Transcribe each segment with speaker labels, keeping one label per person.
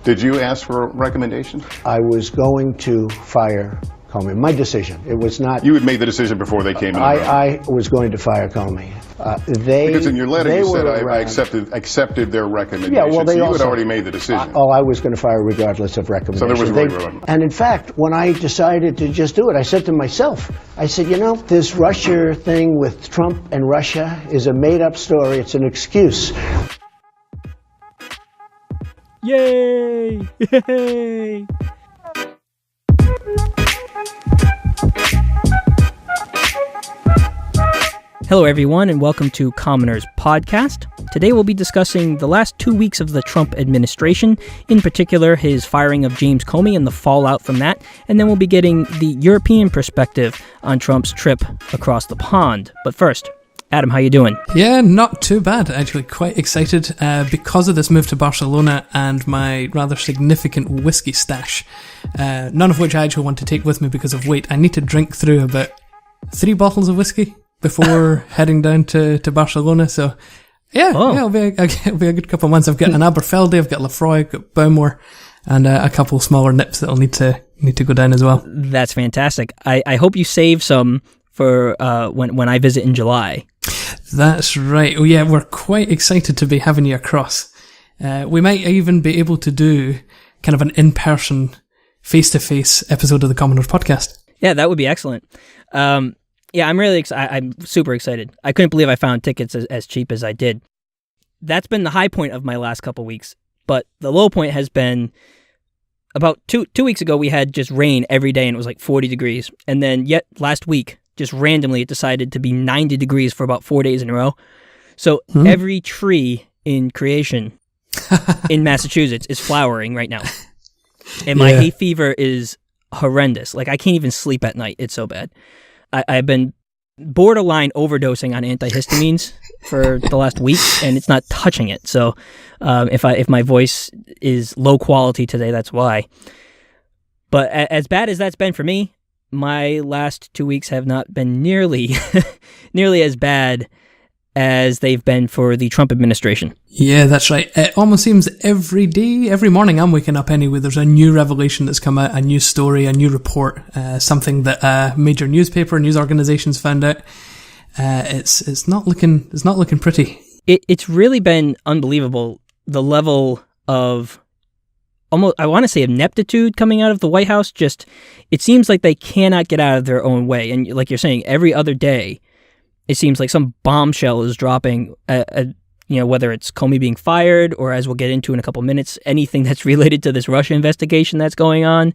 Speaker 1: Did you ask for a recommendation?
Speaker 2: I was going to fire Comey. My decision. It was not...
Speaker 1: You had made the decision before they came in.
Speaker 2: I was going to fire Comey.
Speaker 1: Because in your letter you said I accepted their recommendation.
Speaker 2: Yeah, well,
Speaker 1: you had already made the decision.
Speaker 2: I was going to fire regardless of recommendation.
Speaker 1: So there was really room.
Speaker 2: And in fact, when I decided to just do it, I said to myself, I said, this Russia thing with Trump and Russia is a made-up story. It's an excuse.
Speaker 3: Yay! Yay! Hello, everyone, and welcome to Commoner's Podcast. Today we'll be discussing the last 2 weeks of the Trump administration, in particular his firing of James Comey and the fallout from that, and then we'll be getting the European perspective on Trump's trip across the pond. But first, Adam, how you doing?
Speaker 4: Yeah, not too bad, actually. Quite excited because of this move to Barcelona and my rather significant whiskey stash, none of which I actually want to take with me because of weight. I need to drink through about 3 bottles of whiskey before heading down to Barcelona, so yeah, it'll be a good couple of months. I've got an Aberfeldy, I've got Lafroy, I've got Bowmore, and a couple smaller nips that'll need to go down as well.
Speaker 3: That's fantastic. I hope you save some for when I visit in July.
Speaker 4: That's right. Oh yeah, we're quite excited to be having you across. We might even be able to do kind of an in-person, face-to-face episode of the Commoners Podcast.
Speaker 3: Yeah, that would be excellent. Yeah, I'm really excited. I'm super excited. I couldn't believe I found tickets as cheap as I did. That's been the high point of my last couple weeks, but the low point has been about two weeks ago. We had just rain every day and it was like 40 degrees. And then yet last week, just randomly, it decided to be 90 degrees for about 4 days in a row. So every tree in creation in Massachusetts is flowering right now. And my hay fever is horrendous. Like I can't even sleep at night. It's so bad. I've been borderline overdosing on antihistamines for the last week, and it's not touching it. So, if my voice is low quality today, that's why. But as bad as that's been for me, my last 2 weeks have not been nearly as bad as they've been for the Trump administration.
Speaker 4: Yeah, that's right. It almost seems every day, every morning I'm waking up anyway, there's a new revelation that's come out, a new story, a new report, something that a major news organizations found out. It's not looking pretty.
Speaker 3: It's really been unbelievable, the level of almost, I want to say, ineptitude coming out of the White House. Just, it seems like they cannot get out of their own way. And like you're saying, every other day, it seems like some bombshell is dropping, whether it's Comey being fired or, as we'll get into in a couple minutes, anything that's related to this Russia investigation that's going on.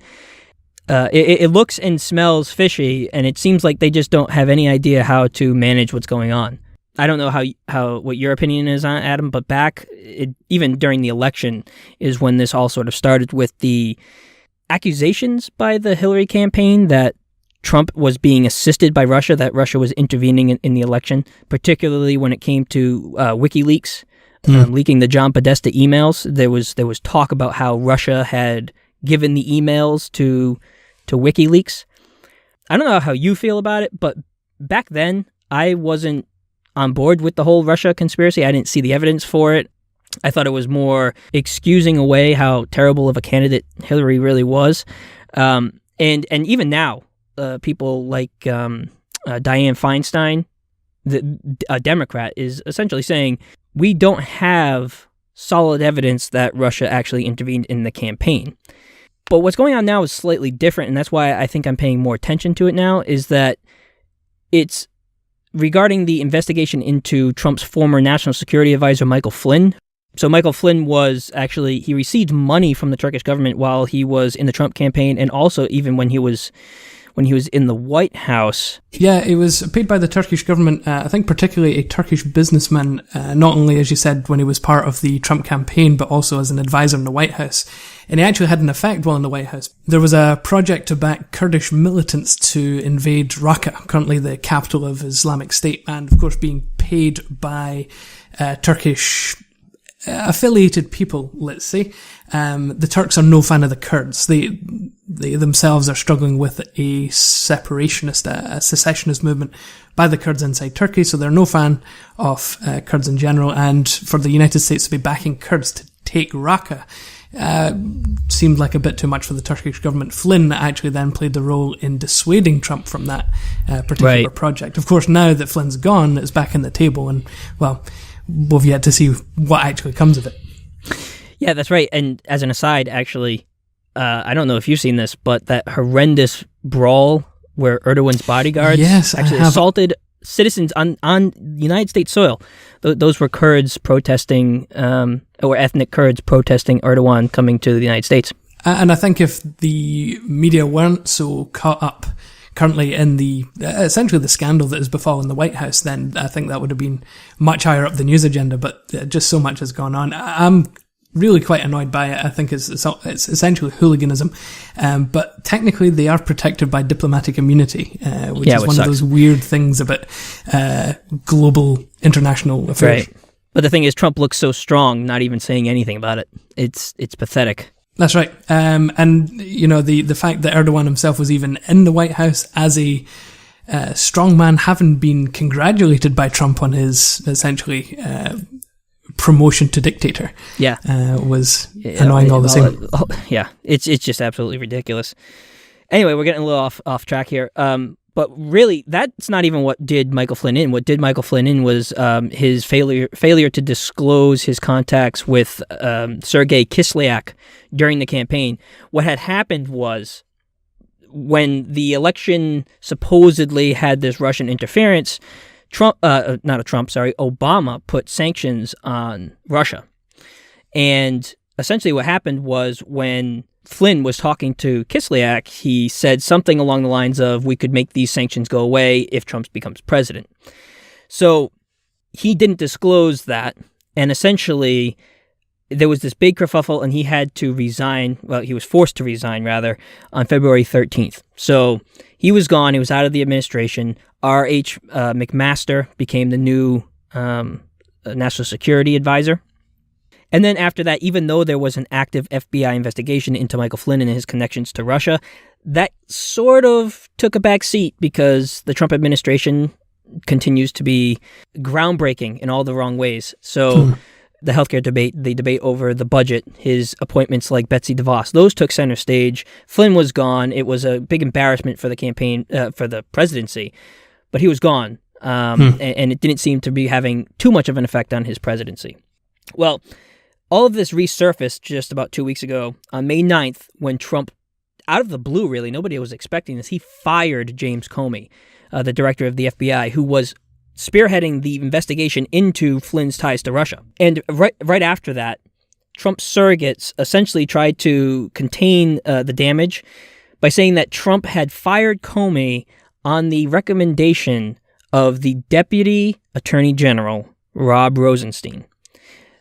Speaker 3: It looks and smells fishy, and it seems like they just don't have any idea how to manage what's going on. I don't know what your opinion is on it, Adam, but even during the election is when this all sort of started with the accusations by the Hillary campaign that Trump was being assisted by Russia, that Russia was intervening in the election, particularly when it came to WikiLeaks, leaking the John Podesta emails. There was talk about how Russia had given the emails to WikiLeaks. I don't know how you feel about it, but back then I wasn't on board with the whole Russia conspiracy. I didn't see the evidence for it. I thought it was more excusing away how terrible of a candidate Hillary really was. And even now, people like Dianne Feinstein, a Democrat, is essentially saying we don't have solid evidence that Russia actually intervened in the campaign. But what's going on now is slightly different, and that's why I think I'm paying more attention to it now, is that it's regarding the investigation into Trump's former national security advisor, Michael Flynn. So Michael Flynn he received money from the Turkish government while he was in the Trump campaign, and also even when he was in the White House.
Speaker 4: Yeah, it was paid by the Turkish government, I think particularly a Turkish businessman, not only, as you said, when he was part of the Trump campaign, but also as an advisor in the White House. And he actually had an effect while in the White House. There was a project to back Kurdish militants to invade Raqqa, currently the capital of Islamic State, and of course being paid by Turkish affiliated people, let's say. The Turks are no fan of the Kurds. They themselves are struggling with a secessionist movement by the Kurds inside Turkey, so they're no fan of Kurds in general, and for the United States to be backing Kurds to take Raqqa seemed like a bit too much for the Turkish government. Flynn actually then played the role in dissuading Trump from that particular project. Of course, now that Flynn's gone, it's back on the table, and, well, we've yet to see what actually comes of it.
Speaker 3: Yeah, that's right. And as an aside, actually, I don't know if you've seen this, but that horrendous brawl where Erdogan's bodyguards actually assaulted citizens on United States soil. Those were Kurds protesting, or ethnic Kurds protesting Erdogan coming to the United States.
Speaker 4: And I think if the media weren't so caught up currently in the essentially the scandal that has befallen the White House, then I think that would have been much higher up the news agenda. But just so much has gone on. I'm really quite annoyed by it. I think it's essentially hooliganism, but technically they are protected by diplomatic immunity, which is one of those weird things about global international affairs.
Speaker 3: Right. But the thing is, Trump looks so strong, not even saying anything about it. It's pathetic.
Speaker 4: That's right. And you know, the fact that Erdogan himself was even in the White House as a strong man, having been congratulated by Trump on his essentially promotion to dictator, was annoying all the same. It's
Speaker 3: just absolutely ridiculous. Anyway, we're getting a little off track here. But really, that's not even what did Michael Flynn in. What did Michael Flynn in was his failure to disclose his contacts with Sergei Kislyak during the campaign. What had happened was, when the election supposedly had this Russian interference, Obama put sanctions on Russia. And essentially what happened was, when Flynn was talking to Kislyak, he said something along the lines of, we could make these sanctions go away if Trump becomes president. So he didn't disclose that, and essentially there was this big kerfuffle, and he had to resign. Well, he was forced to resign, rather, on February 13th. So he was gone. He was out of the administration. R.H. McMaster became the new national security advisor. And then after that, even though there was an active FBI investigation into Michael Flynn and his connections to Russia, that sort of took a back seat because the Trump administration continues to be groundbreaking in all the wrong ways. So the healthcare debate, the debate over the budget, his appointments like Betsy DeVos, those took center stage. Flynn was gone. It was a big embarrassment for the campaign, for the presidency, but he was gone. And it didn't seem to be having too much of an effect on his presidency. Well, all of this resurfaced just about 2 weeks ago on May 9th, when Trump, out of the blue, really, nobody was expecting this, he fired James Comey, the director of the FBI, who was spearheading the investigation into Flynn's ties to Russia. And right after that, Trump's surrogates essentially tried to contain the damage by saying that Trump had fired Comey on the recommendation of the Deputy Attorney General, Rob Rosenstein.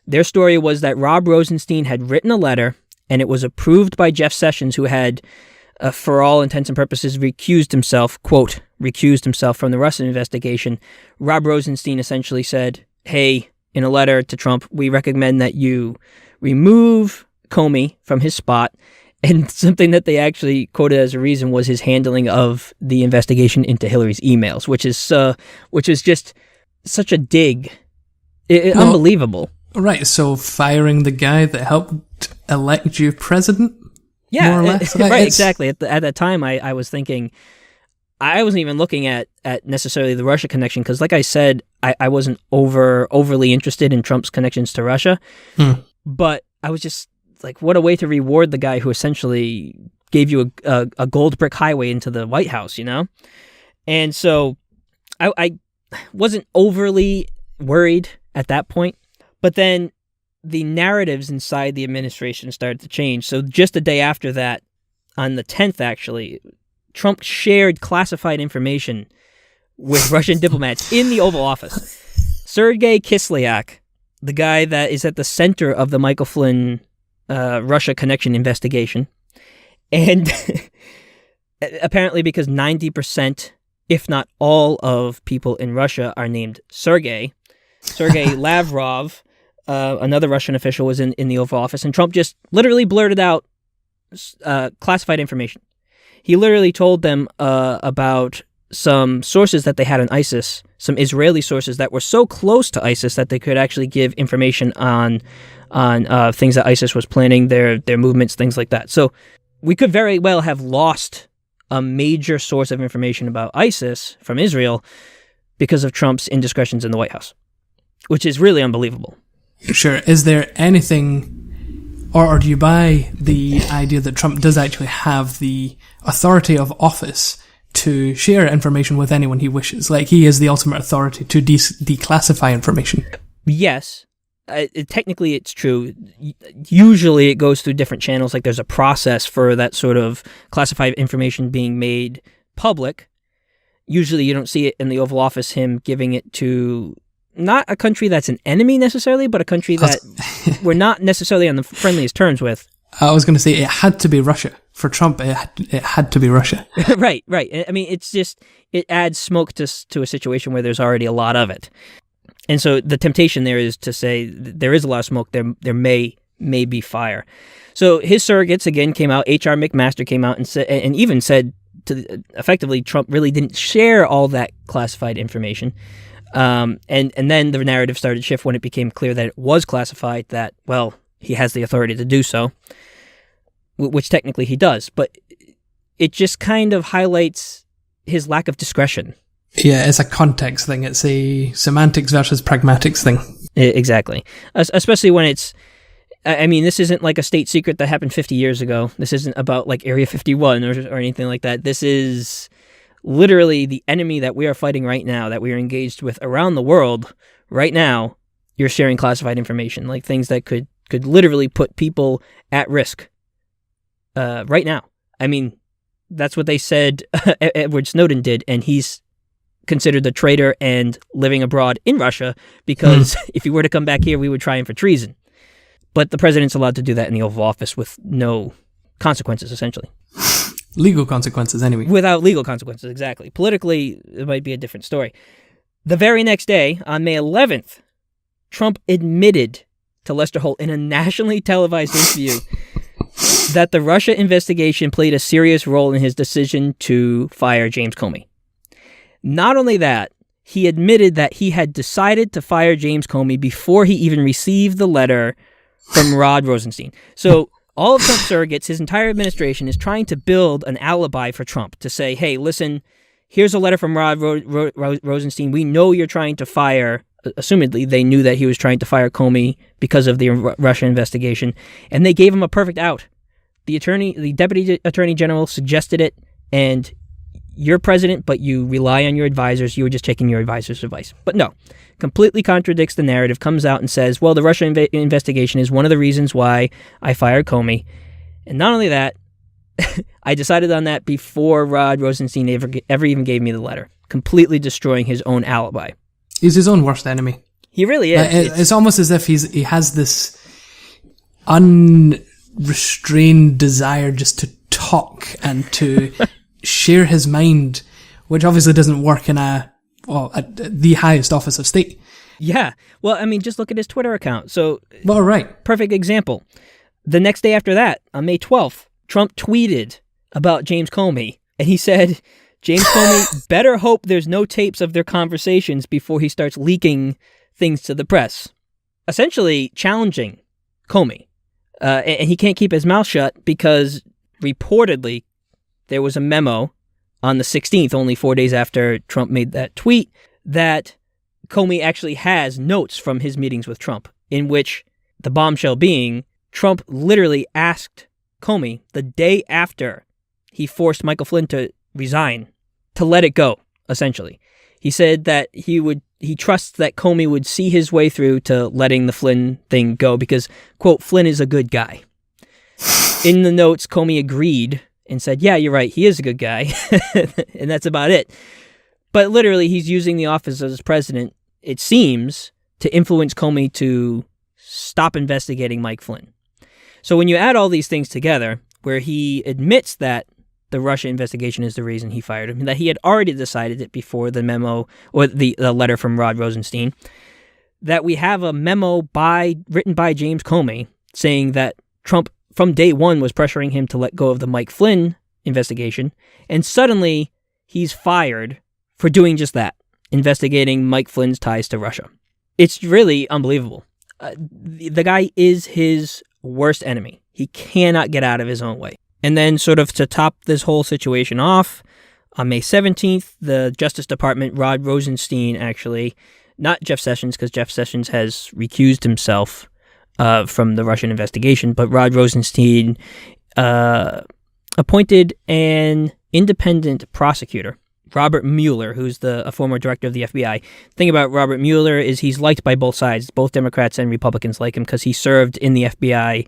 Speaker 3: Their story was that Rob Rosenstein had written a letter, and it was approved by Jeff Sessions, who had, for all intents and purposes, recused himself from the Russia investigation. Rob Rosenstein essentially said, hey, in a letter to Trump, we recommend that you remove Comey from his spot. And something that they actually quoted as a reason was his handling of the investigation into Hillary's emails, which is just such a dig. Unbelievable.
Speaker 4: Right, so firing the guy that helped elect you president?
Speaker 3: Yeah,
Speaker 4: more or less?
Speaker 3: Right, exactly. At that time, I was thinking, I wasn't even looking at necessarily the Russia connection, because like I said, I wasn't overly interested in Trump's connections to Russia, but I was just like, what a way to reward the guy who essentially gave you a gold brick highway into the White House, you know? And so I wasn't overly worried at that point. But then the narratives inside the administration started to change. So just the day after that, on the 10th actually, Trump shared classified information with Russian diplomats in the Oval Office. Sergei Kislyak, the guy that is at the center of the Michael Flynn Russia connection investigation. And apparently because 90%, if not all, of people in Russia are named Sergei Lavrov, another Russian official, was in the Oval Office, and Trump just literally blurted out classified information. He literally told them about some sources that they had on ISIS, some Israeli sources that were so close to ISIS that they could actually give information on on things that ISIS was planning, their movements, things like that. So we could very well have lost a major source of information about ISIS from Israel because of Trump's indiscretions in the White House, which is really unbelievable.
Speaker 4: Sure. Is there anything, or do you buy the idea that Trump does actually have the authority of office to share information with anyone he wishes? Like, he is the ultimate authority to declassify information.
Speaker 3: Yes. Technically, it's true. Usually it goes through different channels. Like, there's a process for that sort of classified information being made public. Usually you don't see it in the Oval Office, him giving it to not a country that's an enemy necessarily, but a country that we're not necessarily on the friendliest terms with.
Speaker 4: I was going to say it had to be Russia. For Trump, it had to be Russia.
Speaker 3: Right. I mean, it's just, it adds smoke to a situation where there's already a lot of it. And so the temptation there is to say there is a lot of smoke, there may be fire. So his surrogates, again, came out. H.R. McMaster came out and even said effectively Trump really didn't share all that classified information. And then the narrative started to shift when it became clear that it was classified, that, well, he has the authority to do so, which technically he does. But it just kind of highlights his lack of discretion.
Speaker 4: Yeah, it's a context thing. It's a semantics versus pragmatics thing.
Speaker 3: Exactly. Especially when it's, I mean, this isn't like a state secret that happened 50 years ago. This isn't about like Area 51 or anything like that. This is literally the enemy that we are fighting right now, that we are engaged with around the world right now. You're sharing classified information, like things that could literally put people at risk right now. I mean, that's what they said Edward Snowden did, and he's considered a traitor and living abroad in Russia because if he were to come back here, we would try him for treason. But the president's allowed to do that in the Oval Office with no consequences, essentially.
Speaker 4: Legal consequences, anyway.
Speaker 3: Without legal consequences, exactly. Politically, it might be a different story. The very next day, on May 11th, Trump admitted to Lester Holt in a nationally televised interview that the Russia investigation played a serious role in his decision to fire James Comey. Not only that, he admitted that he had decided to fire James Comey before he even received the letter from Rod Rosenstein. So all of Trump's surrogates, his entire administration, is trying to build an alibi for Trump to say, hey, listen, here's a letter from Rod Rosenstein. We know you're trying to fire, assumedly they knew that he was trying to fire Comey because of the Russia investigation, and they gave him a perfect out. The deputy attorney general suggested it, and you're president, but you rely on your advisors. You were just taking your advisor's advice. But no, completely contradicts the narrative, comes out and says, well, the Russia investigation is one of the reasons why I fired Comey. And not only that, I decided on that before Rod Rosenstein ever even gave me the letter, completely destroying his own alibi.
Speaker 4: He's his own worst enemy.
Speaker 3: He really is.
Speaker 4: It's almost as if he has this unrestrained desire just to talk and to share his mind, which obviously doesn't work in at the highest office of state.
Speaker 3: Yeah. Well, I mean, just look at his Twitter account. So,
Speaker 4: well, right.
Speaker 3: Perfect example. The next day after that, on May 12th, Trump tweeted about James Comey, and he said, James Comey better hope there's no tapes of their conversations before he starts leaking things to the press. Essentially challenging Comey. And he can't keep his mouth shut because reportedly there was a memo on the 16th, only 4 days after Trump made that tweet, that Comey actually has notes from his meetings with Trump, in which the bombshell being Trump literally asked Comey the day after he forced Michael Flynn to resign to let it go, essentially. He said that he trusts that Comey would see his way through to letting the Flynn thing go because, quote, Flynn is a good guy. In the notes, Comey agreed and said, yeah, you're right, he is a good guy. And that's about it. But literally, he's using the office as president, it seems, to influence Comey to stop investigating Mike Flynn. So when you add all these things together, where he admits that the Russia investigation is the reason he fired him, that he had already decided it before the memo or the letter from Rod Rosenstein, that we have a memo written by James Comey saying that Trump from day one was pressuring him to let go of the Mike Flynn investigation, and suddenly he's fired for doing just that, investigating Mike Flynn's ties to Russia. It's really unbelievable. The guy is his worst enemy. He cannot get out of his own way. And then sort of to top this whole situation off, on May 17th, the Justice Department, Rod Rosenstein actually, not Jeff Sessions, because Jeff Sessions has recused himself from the Russian investigation, but Rod Rosenstein appointed an independent prosecutor, Robert Mueller, who's a former director of the FBI. The thing about Robert Mueller is he's liked by both sides. Both Democrats and Republicans like him because he served in the FBI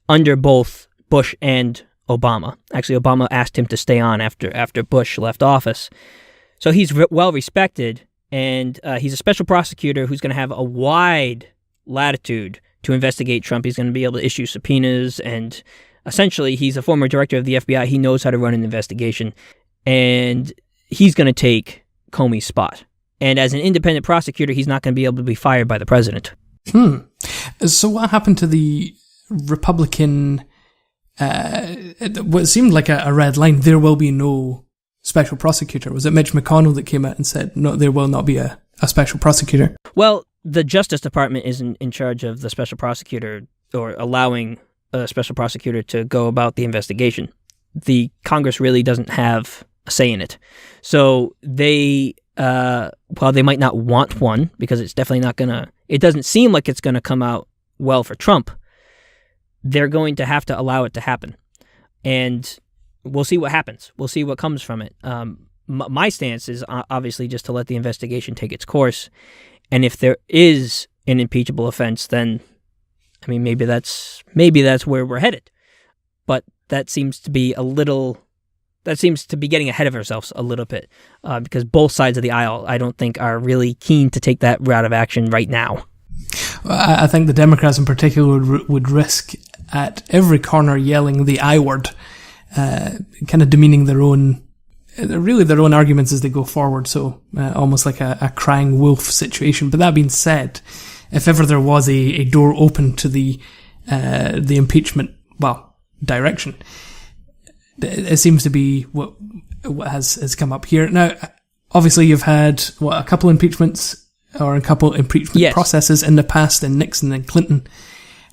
Speaker 3: under both Bush and Obama. Actually, Obama asked him to stay on after Bush left office. So he's well respected, and he's a special prosecutor who's going to have a wide latitude to investigate Trump. He's going to be able to issue subpoenas, and essentially he's a former director of the FBI. He knows how to run an investigation, and he's going to take Comey's spot. And as an independent prosecutor, he's not going to be able to be fired by the president.
Speaker 4: So what happened to the Republican, what seemed like a red line, there will be no special prosecutor? Was it Mitch McConnell that came out and said, no, there will not be a special prosecutor?
Speaker 3: Well, the Justice Department isn't in charge of the special prosecutor or allowing a special prosecutor to go about the investigation. The Congress really doesn't have a say in it. So they, while they might not want one, because it's definitely not going to, it doesn't seem like it's going to come out well for Trump, they're going to have to allow it to happen. And we'll see what happens. We'll see what comes from it. My stance is obviously just to let the investigation take its course. And if there is an impeachable offense, then, I mean, maybe that's where we're headed. But that seems to be getting ahead of ourselves a little bit, because both sides of the aisle, I don't think, are really keen to take that route of action right now.
Speaker 4: I think the Democrats in particular would risk at every corner yelling the I word, kind of demeaning their own arguments as they go forward. So almost like a crying wolf situation. But that being said, if ever there was a door open to the impeachment, direction, it seems to be what has come up here. Now, obviously, you've had a couple impeachments or a couple impeachment processes in the past in Nixon and Clinton.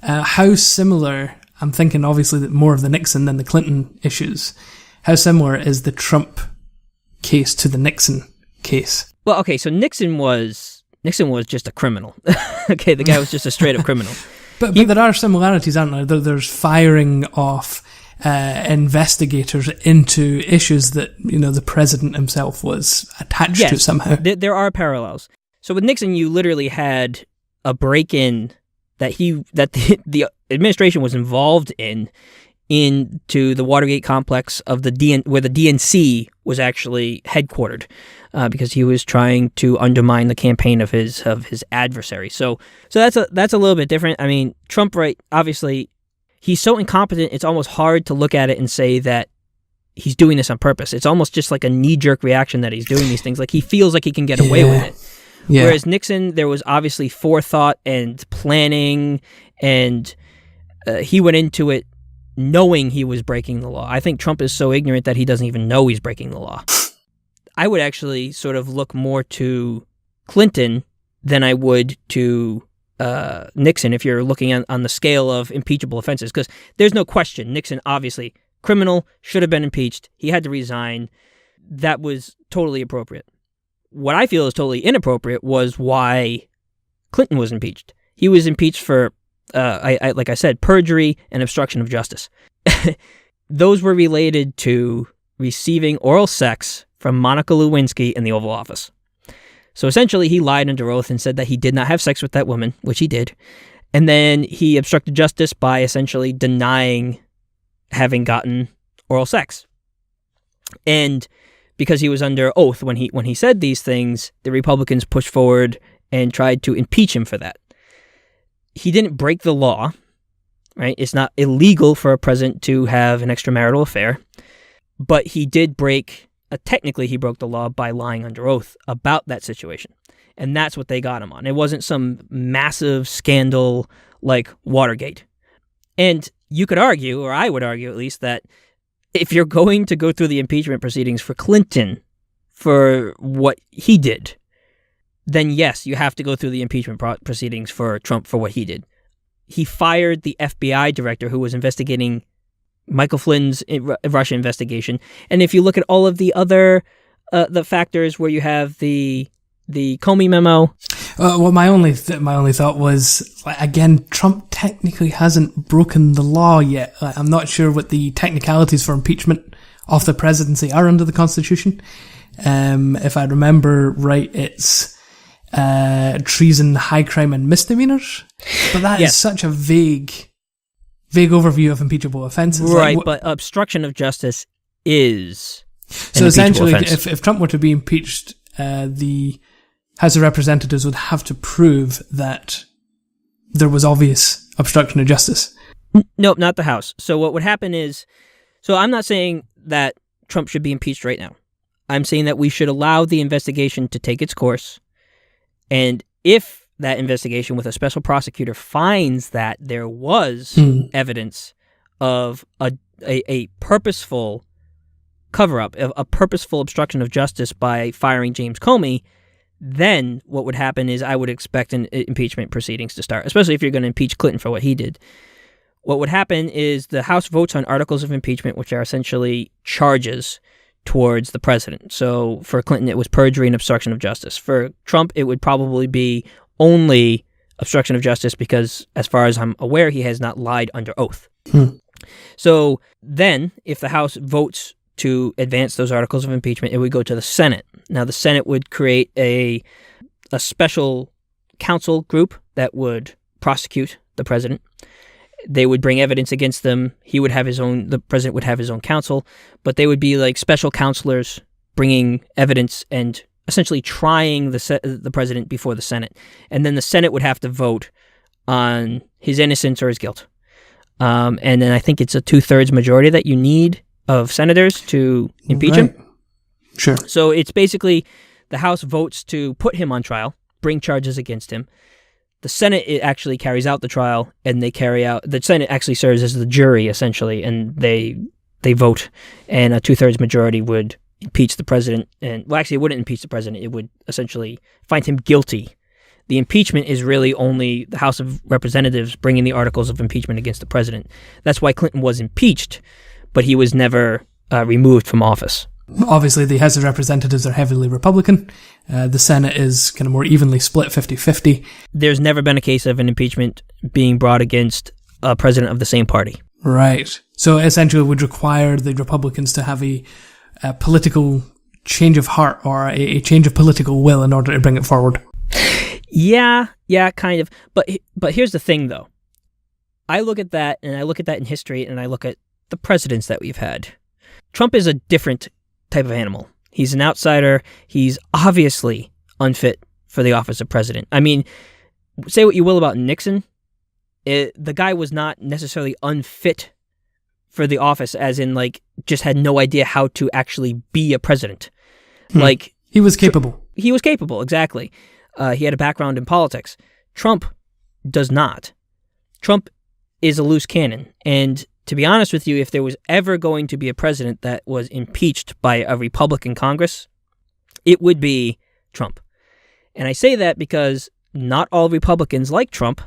Speaker 4: How similar? I'm thinking obviously that more of the Nixon than the Clinton issues. How similar is the Trump case to the Nixon case? Well,
Speaker 3: okay, so Nixon was just a criminal. Okay, the guy was just a straight up criminal.
Speaker 4: But there are similarities, aren't there? There's firing off investigators into issues that, the president himself was attached to somehow.
Speaker 3: There are parallels. So with Nixon, you literally had a break-in that the administration was involved into the Watergate complex of where the DNC was actually headquartered, because he was trying to undermine the campaign of his adversary. So that's a little bit different. I mean, Trump, right? Obviously, he's so incompetent. It's almost hard to look at it and say that he's doing this on purpose. It's almost just like a knee-jerk reaction that he's doing these things. Like he feels like he can get away with it. Yeah. Whereas Nixon, there was obviously forethought and planning, and he went into it knowing he was breaking the law. I think Trump is so ignorant that he doesn't even know he's breaking the law. I would actually sort of look more to Clinton than I would to Nixon if you're looking on the scale of impeachable offenses, because there's no question Nixon, obviously, criminal, should have been impeached. He had to resign. That was totally appropriate. What I feel is totally inappropriate was why Clinton was impeached. He was impeached for, like I said, perjury and obstruction of justice. Those were related to receiving oral sex from Monica Lewinsky in the Oval Office. So essentially, he lied under oath and said that he did not have sex with that woman, which he did. And then he obstructed justice by essentially denying having gotten oral sex. And because he was under oath when he said these things, the Republicans pushed forward and tried to impeach him for that. He didn't break the law, right? It's not illegal for a president to have an extramarital affair, but he did technically he broke the law by lying under oath about that situation. And that's what they got him on. It wasn't some massive scandal like Watergate. And you could argue, or I would argue at least, that if you're going to go through the impeachment proceedings for Clinton for what he did, then yes, you have to go through the impeachment proceedings for Trump for what he did. He fired the FBI director who was investigating Michael Flynn's Russia investigation. And if you look at all of the other the factors where you have the Comey memo.
Speaker 4: Well, my only thought was, again, Trump technically hasn't broken the law yet. I'm not sure what the technicalities for impeachment of the presidency are under the Constitution. If I remember right, it's treason, high crime, and misdemeanors. But that is such a vague overview of impeachable offenses.
Speaker 3: Right, but obstruction of justice is
Speaker 4: so essentially, if Trump were to be impeached, the House of Representatives would have to prove that there was obvious obstruction of justice.
Speaker 3: Nope, not the House. So what would happen is, so I'm not saying that Trump should be impeached right now. I'm saying that we should allow the investigation to take its course. And if that investigation with a special prosecutor finds that there was evidence of a purposeful cover-up, a purposeful obstruction of justice by firing James Comey, then what would happen is I would expect impeachment proceedings to start, especially if you're going to impeach Clinton for what he did. What would happen is the House votes on articles of impeachment, which are essentially charges towards the president. So for Clinton, it was perjury and obstruction of justice. For Trump, it would probably be only obstruction of justice because, as far as I'm aware, he has not lied under oath. So then, if the House votes to advance those articles of impeachment, it would go to the Senate. Now, the Senate would create a special counsel group that would prosecute the president. They would bring evidence against them. The president would have his own counsel, but they would be like special counselors bringing evidence and essentially trying the president before the Senate. And then the Senate would have to vote on his innocence or his guilt. And then I think it's a 2/3 majority that you need of senators to impeach him.
Speaker 4: Sure.
Speaker 3: So it's basically the House votes to put him on trial, bring charges against him. The Senate actually carries out the trial, and the Senate actually serves as the jury, essentially, and they vote, and a 2/3 majority would impeach the president. And well, actually, it wouldn't impeach the president. It would essentially find him guilty. The impeachment is really only the House of Representatives bringing the articles of impeachment against the president. That's why Clinton was impeached, but he was never removed from office.
Speaker 4: Obviously, the House of Representatives are heavily Republican. The Senate is kind of more evenly split, 50-50.
Speaker 3: There's never been a case of an impeachment being brought against a president of the same party.
Speaker 4: Right. So essentially it would require the Republicans to have a political change of heart or a change of political will in order to bring it forward.
Speaker 3: Yeah, kind of. But here's the thing, though. I look at that, and I look at that in history, and I look at the presidents that we've had. Trump is a different type of animal. He's an outsider. He's obviously unfit for the office of president. I mean, say what you will about Nixon. The guy was not necessarily unfit for the office, as in, like, just had no idea how to actually be a president. Like,
Speaker 4: he was capable.
Speaker 3: He was capable, exactly. He had a background in politics. Trump does not. Trump is a loose cannon. And to be honest with you, if there was ever going to be a president that was impeached by a Republican Congress, it would be Trump. And I say that because not all Republicans like Trump,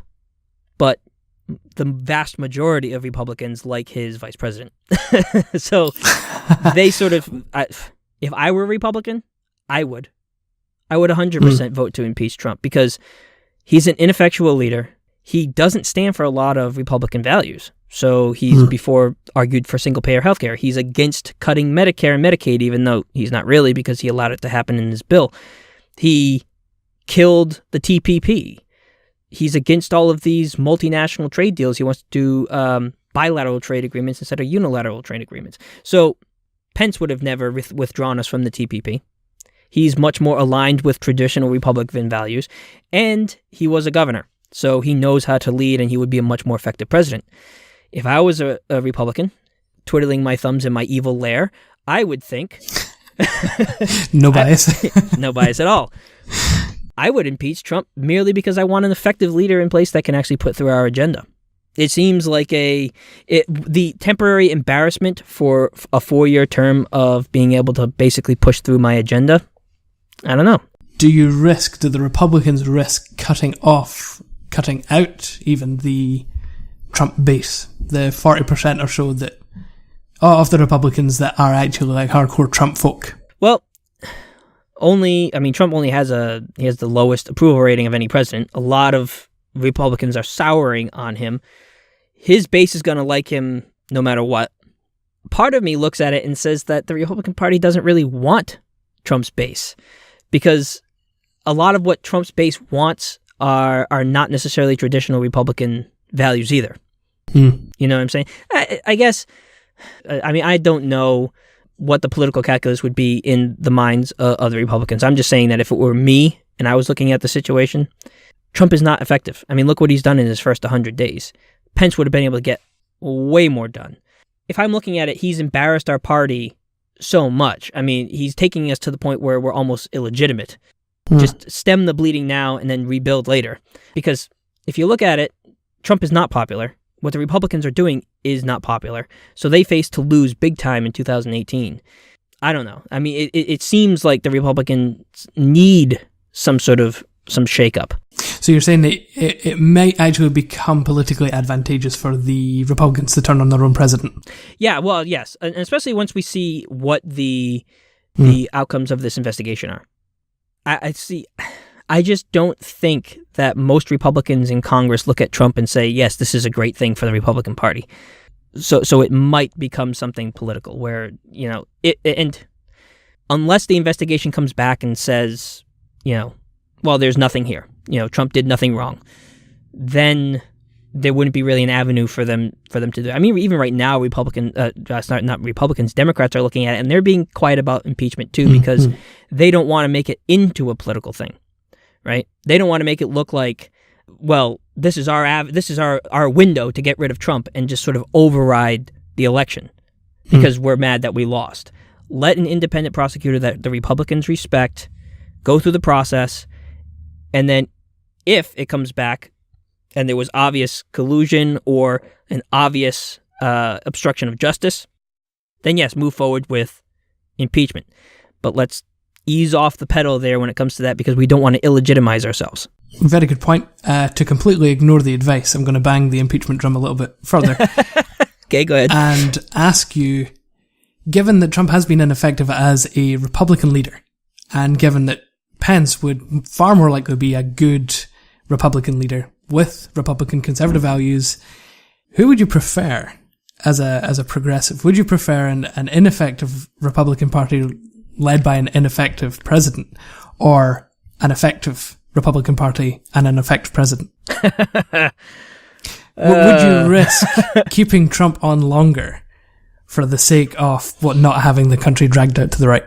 Speaker 3: but the vast majority of Republicans like his vice president. So they sort of, if I were a Republican, I would 100% vote to impeach Trump because he's an ineffectual leader. He doesn't stand for a lot of Republican values. So he's before argued for single-payer healthcare. He's against cutting Medicare and Medicaid, even though he's not really because he allowed it to happen in his bill. He killed the TPP. He's against all of these multinational trade deals. He wants to do bilateral trade agreements instead of unilateral trade agreements. So Pence would have never withdrawn us from the TPP. He's much more aligned with traditional Republican values, and he was a governor. So he knows how to lead, and he would be a much more effective president. If I was a Republican, twiddling my thumbs in my evil lair, I would think...
Speaker 4: No bias.
Speaker 3: No bias at all. I would impeach Trump merely because I want an effective leader in place that can actually put through our agenda. It seems like the temporary embarrassment for a 4-year term of being able to basically push through my agenda, I don't know.
Speaker 4: do the Republicans risk cutting out even the Trump base, the 40% or so that of the Republicans that are actually like hardcore Trump folk?
Speaker 3: Well, Trump only has the lowest approval rating of any president. A lot of Republicans are souring on him. His base is going to like him no matter what. Part of me looks at it and says that the Republican Party doesn't really want Trump's base, because a lot of what Trump's base wants are not necessarily traditional Republican values either. You know what I'm saying? I guess, I don't know what the political calculus would be in the minds of the Republicans. I'm just saying that if it were me and I was looking at the situation, Trump is not effective. I mean, look what he's done in his first 100 days. Pence would have been able to get way more done. If I'm looking at it, he's embarrassed our party so much. I mean, he's taking us to the point where we're almost illegitimate. Just stem the bleeding now and then rebuild later. Because if you look at it, Trump is not popular. What the Republicans are doing is not popular. So they face to lose big time in 2018. I don't know. I mean, it seems like the Republicans need some shakeup. So
Speaker 4: you're saying that it might actually become politically advantageous for the Republicans to turn on their own president?
Speaker 3: Yeah, well, yes. And especially once we see what the outcomes of this investigation are. I just don't think that most Republicans in Congress look at Trump and say, yes, this is a great thing for the Republican Party. So it might become something political where, and unless the investigation comes back and says, well, there's nothing here. Trump did nothing wrong. Then there wouldn't be really an avenue for them to do. I mean, even right now, Democrats are looking at it, and they're being quiet about impeachment too, because they don't want to make it into a political thing, right? They don't want to make it look like, well, this is our window to get rid of Trump and just sort of override the election because we're mad that we lost. Let an independent prosecutor that the Republicans respect go through the process, and then if it comes back and there was obvious collusion or an obvious obstruction of justice, then yes, move forward with impeachment. But let's ease off the pedal there when it comes to that, because we don't want to illegitimize ourselves.
Speaker 4: Very good point. To completely ignore the advice, I'm going to bang the impeachment drum a little bit further.
Speaker 3: Okay, go ahead.
Speaker 4: And ask you, given that Trump has been ineffective as a Republican leader, and given that Pence would far more likely be a good Republican leader with Republican conservative values, who would you prefer as a progressive? Would you prefer an ineffective Republican Party led by an ineffective president, or an effective Republican Party and an effective president? Would you risk keeping Trump on longer for the sake of not having the country dragged out to the right?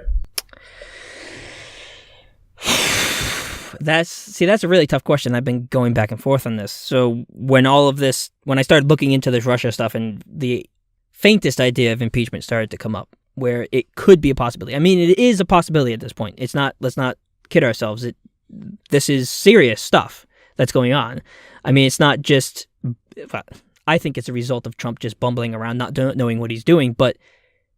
Speaker 3: That's a really tough question. I've been going back and forth on this. So when I started looking into this Russia stuff, and the faintest idea of impeachment started to come up, where it could be a possibility. I mean, it is a possibility at this point. It's not. Let's not kid ourselves. This is serious stuff that's going on. I mean, it's not just. I think it's a result of Trump just bumbling around, not knowing what he's doing. But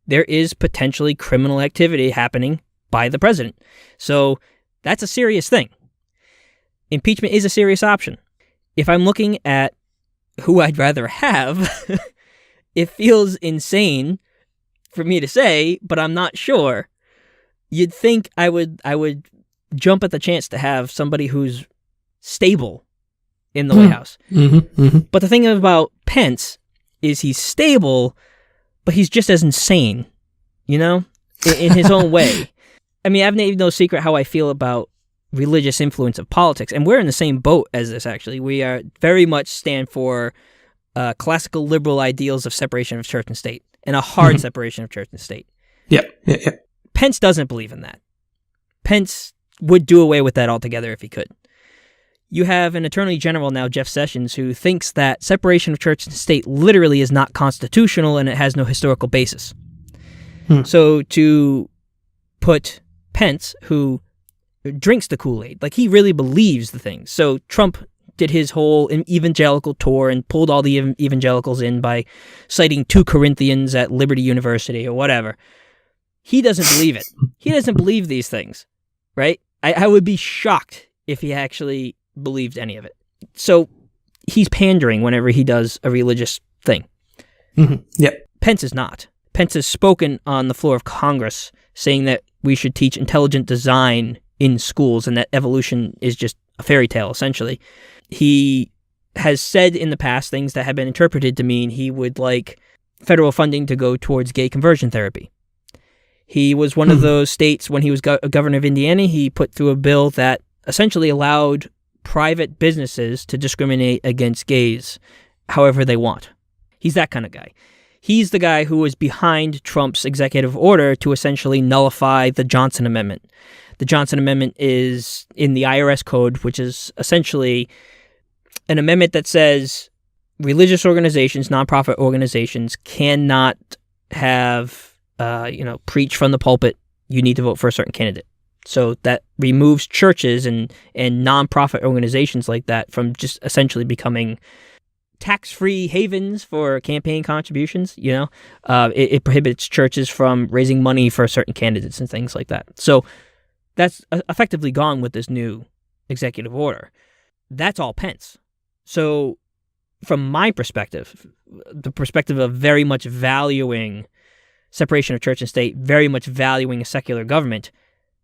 Speaker 3: there is potentially criminal activity happening by the president. So that's a serious thing. Impeachment is a serious option. If I'm looking at who I'd rather have, it feels insane for me to say, but I'm not sure. You'd think I would jump at the chance to have somebody who's stable in the White House. But the thing about Pence is he's stable, but he's just as insane, in his own way. I mean, I've made no secret how I feel about religious influence of politics, and we're in the same boat as this, actually. We are very much stand for classical liberal ideals of separation of church and state, and a hard separation of church and state.
Speaker 4: Yeah.
Speaker 3: Pence doesn't believe in that. Pence would do away with that altogether if he could. You have an Attorney General now, Jeff Sessions, who thinks that separation of church and state literally is not constitutional and it has no historical basis. So to put Pence, who drinks the Kool-Aid, like he really believes the things. So Trump did his whole evangelical tour and pulled all the evangelicals in by citing 2 Corinthians at Liberty University or whatever. He doesn't believe it. He doesn't believe these things, right? I would be shocked if he actually believed any of it. So he's pandering whenever he does a religious thing.
Speaker 4: Mm-hmm. Yep.
Speaker 3: Pence is not. Pence has spoken on the floor of Congress saying that we should teach intelligent design in schools and that evolution is just a fairy tale, essentially. He has said in the past things that have been interpreted to mean he would like federal funding to go towards gay conversion therapy. He was one of those states, when he was governor of Indiana, he put through a bill that essentially allowed private businesses to discriminate against gays however they want. He's that kind of guy. He's the guy who was behind Trump's executive order to essentially nullify the Johnson Amendment. The Johnson Amendment is in the IRS code, which is essentially an amendment that says religious organizations, nonprofit organizations cannot have, preach from the pulpit, you need to vote for a certain candidate. So that removes churches and nonprofit organizations like that from just essentially becoming tax-free havens for campaign contributions. It prohibits churches from raising money for certain candidates and things like that. So that's effectively gone with this new executive order. That's all Pence. So from my perspective, the perspective of very much valuing separation of church and state, very much valuing a secular government,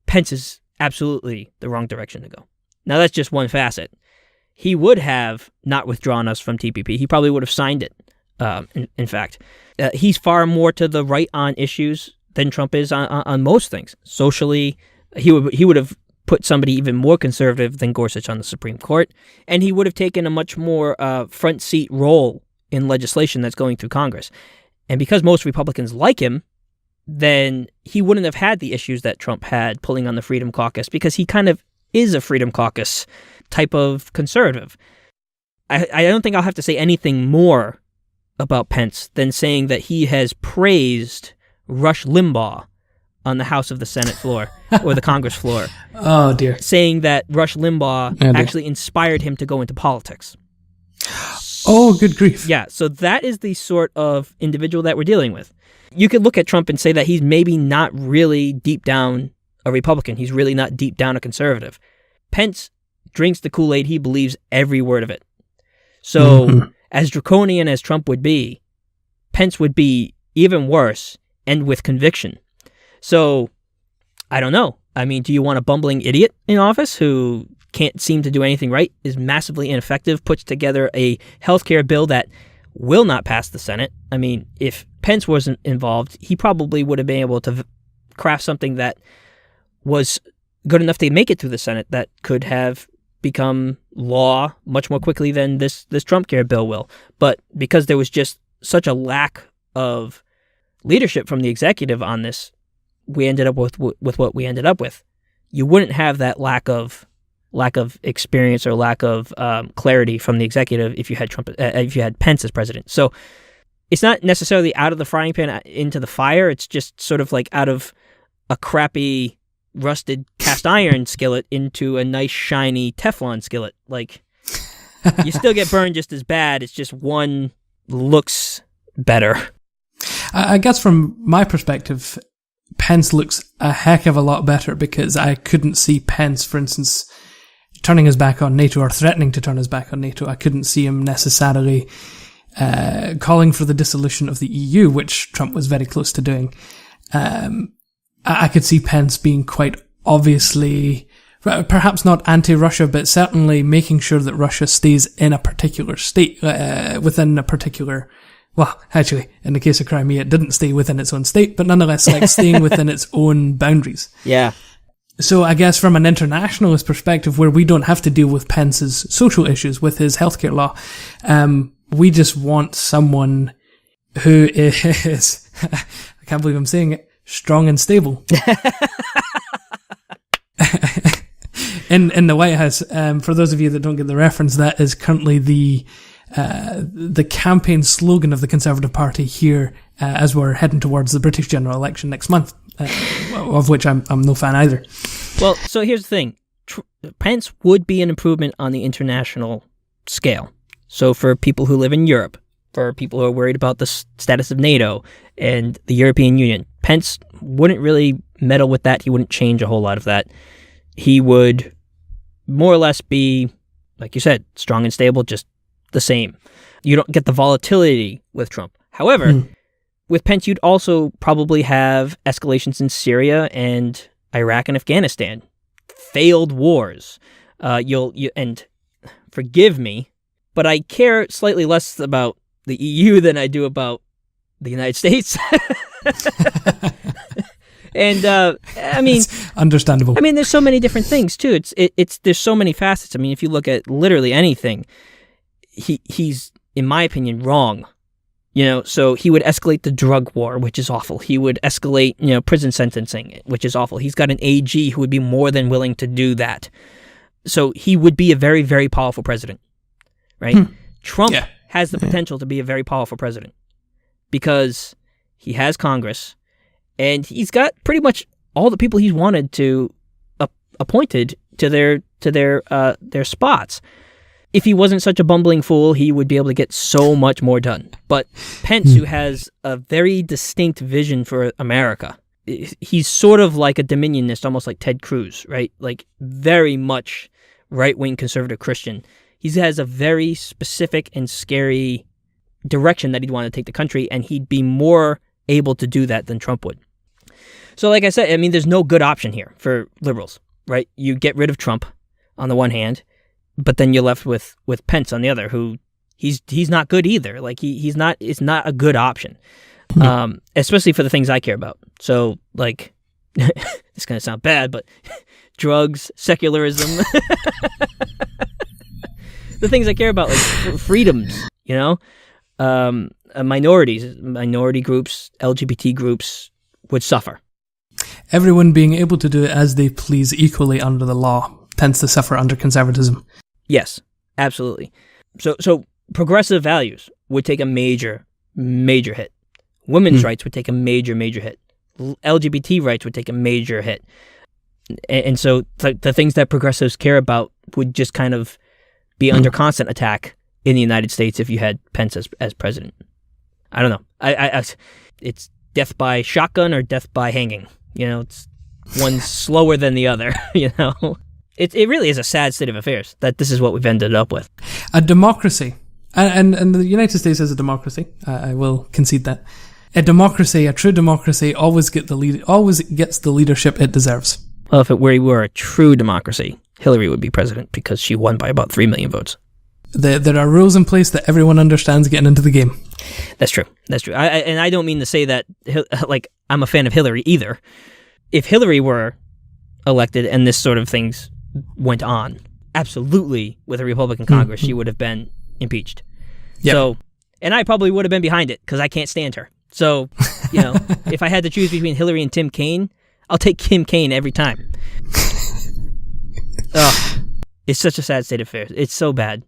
Speaker 3: Pence is absolutely the wrong direction to go. Now, that's just one facet. He would have not withdrawn us from TPP. He probably would have signed it, in fact. He's far more to the right on issues than Trump is on most things. Socially, he would have put somebody even more conservative than Gorsuch on the Supreme Court, and he would have taken a much more front seat role in legislation that's going through Congress. And because most Republicans like him, then he wouldn't have had the issues that Trump had pulling on the Freedom Caucus, because he kind of is a Freedom Caucus type of conservative. I don't think I'll have to say anything more about Pence than saying that he has praised Rush Limbaugh on the House of the Senate floor or the Congress floor.
Speaker 4: Oh, dear.
Speaker 3: Saying that Rush Limbaugh actually inspired him to go into politics.
Speaker 4: Oh, good grief.
Speaker 3: Yeah, so that is the sort of individual that we're dealing with. You could look at Trump and say that he's maybe not really deep down a Republican. He's really not deep down a conservative. Pence drinks the Kool-Aid. He believes every word of it. So as draconian as Trump would be, Pence would be even worse and with conviction. So I don't know. I mean, do you want a bumbling idiot in office who can't seem to do anything right, is massively ineffective, puts together a healthcare bill that will not pass the Senate? I mean, if Pence wasn't involved, he probably would have been able to craft something that was good enough to make it through the Senate that could have become law much more quickly than this Trump care bill will. But because there was just such a lack of leadership from the executive on this, we ended up with what we ended up with. You wouldn't have that lack of experience or lack of clarity from the executive if you had if you had Pence as president. So it's not necessarily out of the frying pan into the fire. It's just sort of like out of a crappy rusted cast iron skillet into a nice shiny Teflon skillet. Like, you still get burned just as bad. It's just one looks better.
Speaker 4: I guess from my perspective, Pence looks a heck of a lot better, because I couldn't see Pence, for instance, turning his back on NATO or threatening to turn his back on NATO. I couldn't see him necessarily calling for the dissolution of the EU, which Trump was very close to doing. I could see Pence being quite obviously, perhaps not anti-Russia, but certainly making sure that Russia stays in a particular state, within a particular, well, actually, in the case of Crimea, it didn't stay within its own state, but nonetheless, like, staying within its own boundaries.
Speaker 3: Yeah.
Speaker 4: So I guess from an internationalist perspective, where we don't have to deal with Pence's social issues with his healthcare law, we just want someone who is, I can't believe I'm saying it, strong and stable. In the White House. For those of you that don't get the reference, that is currently the campaign slogan of the Conservative Party here, as we're heading towards the British general election next month, of which I'm no fan either.
Speaker 3: Well, so here's the thing. Pence would be an improvement on the international scale. So for people who live in Europe, for people who are worried about the status of NATO and the European Union, Pence wouldn't really meddle with that. He wouldn't change a whole lot of that. he would more or less be, like you said, strong and stable, just the same. You don't get the volatility with Trump. However, with Pence, you'd also probably have escalations in Syria and Iraq and Afghanistan, failed wars. And forgive me, but I care slightly less about the EU than I do about the United States. And I mean,
Speaker 4: it's understandable.
Speaker 3: I mean, there's so many different things too. There's so many facets. I mean, if you look at literally anything, he's, in my opinion, wrong. So he would escalate the drug war, which is awful. He would escalate, prison sentencing, which is awful. He's got an AG who would be more than willing to do that. So he would be a very, very powerful president, right? Trump has the potential to be a very powerful president because he has Congress and he's got pretty much all the people he's wanted to appointed to their spots. If he wasn't such a bumbling fool, he would be able to get so much more done. But Pence, who has a very distinct vision for America, he's sort of like a dominionist, almost like Ted Cruz, right? Like very much right-wing conservative Christian. He has a very specific and scary direction that he'd want to take the country, and he'd be more able to do that than Trump would. So like I said, I mean, there's no good option here for liberals, right? You get rid of Trump on the one hand, but then you're left with Pence on the other, who he's not good either. Like it's not a good option, especially for the things I care about. So like, it's gonna sound bad, but drugs, secularism, the things I care about, like freedoms, minorities, minority groups, LGBT groups would suffer.
Speaker 4: Everyone being able to do it as they please equally under the law tends to suffer under conservatism.
Speaker 3: Yes, absolutely. So progressive values would take a major, major hit. Women's rights would take a major, major hit. LGBT rights would take a major hit. And so the things that progressives care about would just kind of be under constant attack in the United States if you had Pence as president. I don't know. It's death by shotgun or death by hanging. It's one's slower than the other, It really is a sad state of affairs that this is what we've ended up with.
Speaker 4: A democracy, and the United States is a democracy. I will concede that. A democracy, a true democracy, always gets the leadership it deserves.
Speaker 3: Well, if it were a true democracy, Hillary would be president because she won by about 3 million votes.
Speaker 4: There are rules in place that everyone understands getting into the game.
Speaker 3: That's true. And I don't mean to say that like I'm a fan of Hillary either. If Hillary were elected and this sort of things went on, absolutely, with a Republican Congress, she would have been impeached. Yep. So, and I probably would have been behind it because I can't stand her. So, if I had to choose between Hillary and Tim Kaine, I'll take Tim Kaine every time. It's such a sad state of affairs. It's so bad.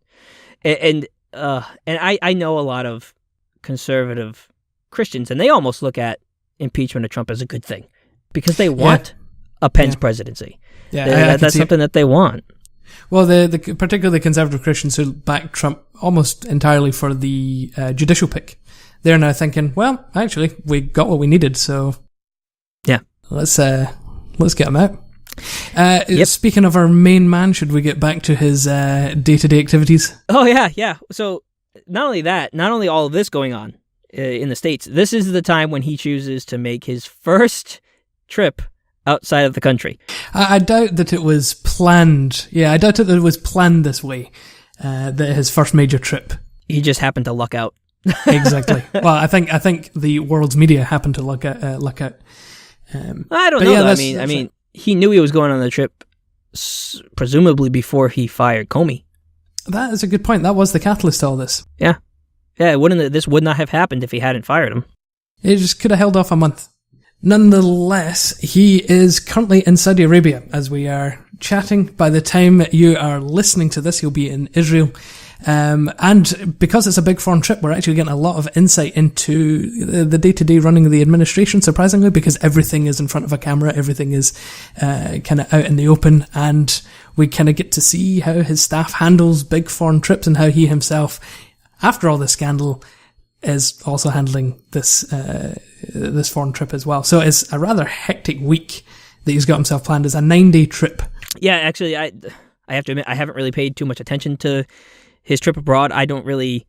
Speaker 3: And I know a lot of conservative Christians, and they almost look at impeachment of Trump as a good thing because they want a Pence presidency. Yeah, that's something that they want.
Speaker 4: Well, the particularly conservative Christians who back Trump almost entirely for the judicial pick, they're now thinking, well, actually, we got what we needed, so
Speaker 3: yeah,
Speaker 4: let's get him out. Speaking of our main man, should we get back to his day-to-day activities?
Speaker 3: Oh yeah. So not only all of this going on in the States, this is the time when he chooses to make his first trip outside of the country.
Speaker 4: I doubt that it was planned. Yeah, I doubt that it was planned this way. That his first major trip.
Speaker 3: He just happened to luck out.
Speaker 4: Exactly. Well, I think the world's media happened to luck out.
Speaker 3: I don't know. I mean, he knew he was going on the trip, presumably before he fired Comey.
Speaker 4: That is a good point. That was the catalyst to all this.
Speaker 3: Yeah. This would not have happened if he hadn't fired him.
Speaker 4: He just could have held off a month. Nonetheless, he is currently in Saudi Arabia as we are chatting. By the time you are listening to this, he'll be in Israel. And because it's a big foreign trip, we're actually getting a lot of insight into the day-to-day running of the administration, surprisingly, because everything is in front of a camera, everything is kind of out in the open, and we kind of get to see how his staff handles big foreign trips and how he himself, after all this scandal, is also handling this foreign trip as well. So it's a rather hectic week that he's got himself planned. It's a 9-day trip
Speaker 3: Yeah, actually, I have to admit, I haven't really paid too much attention to his trip abroad. I don't really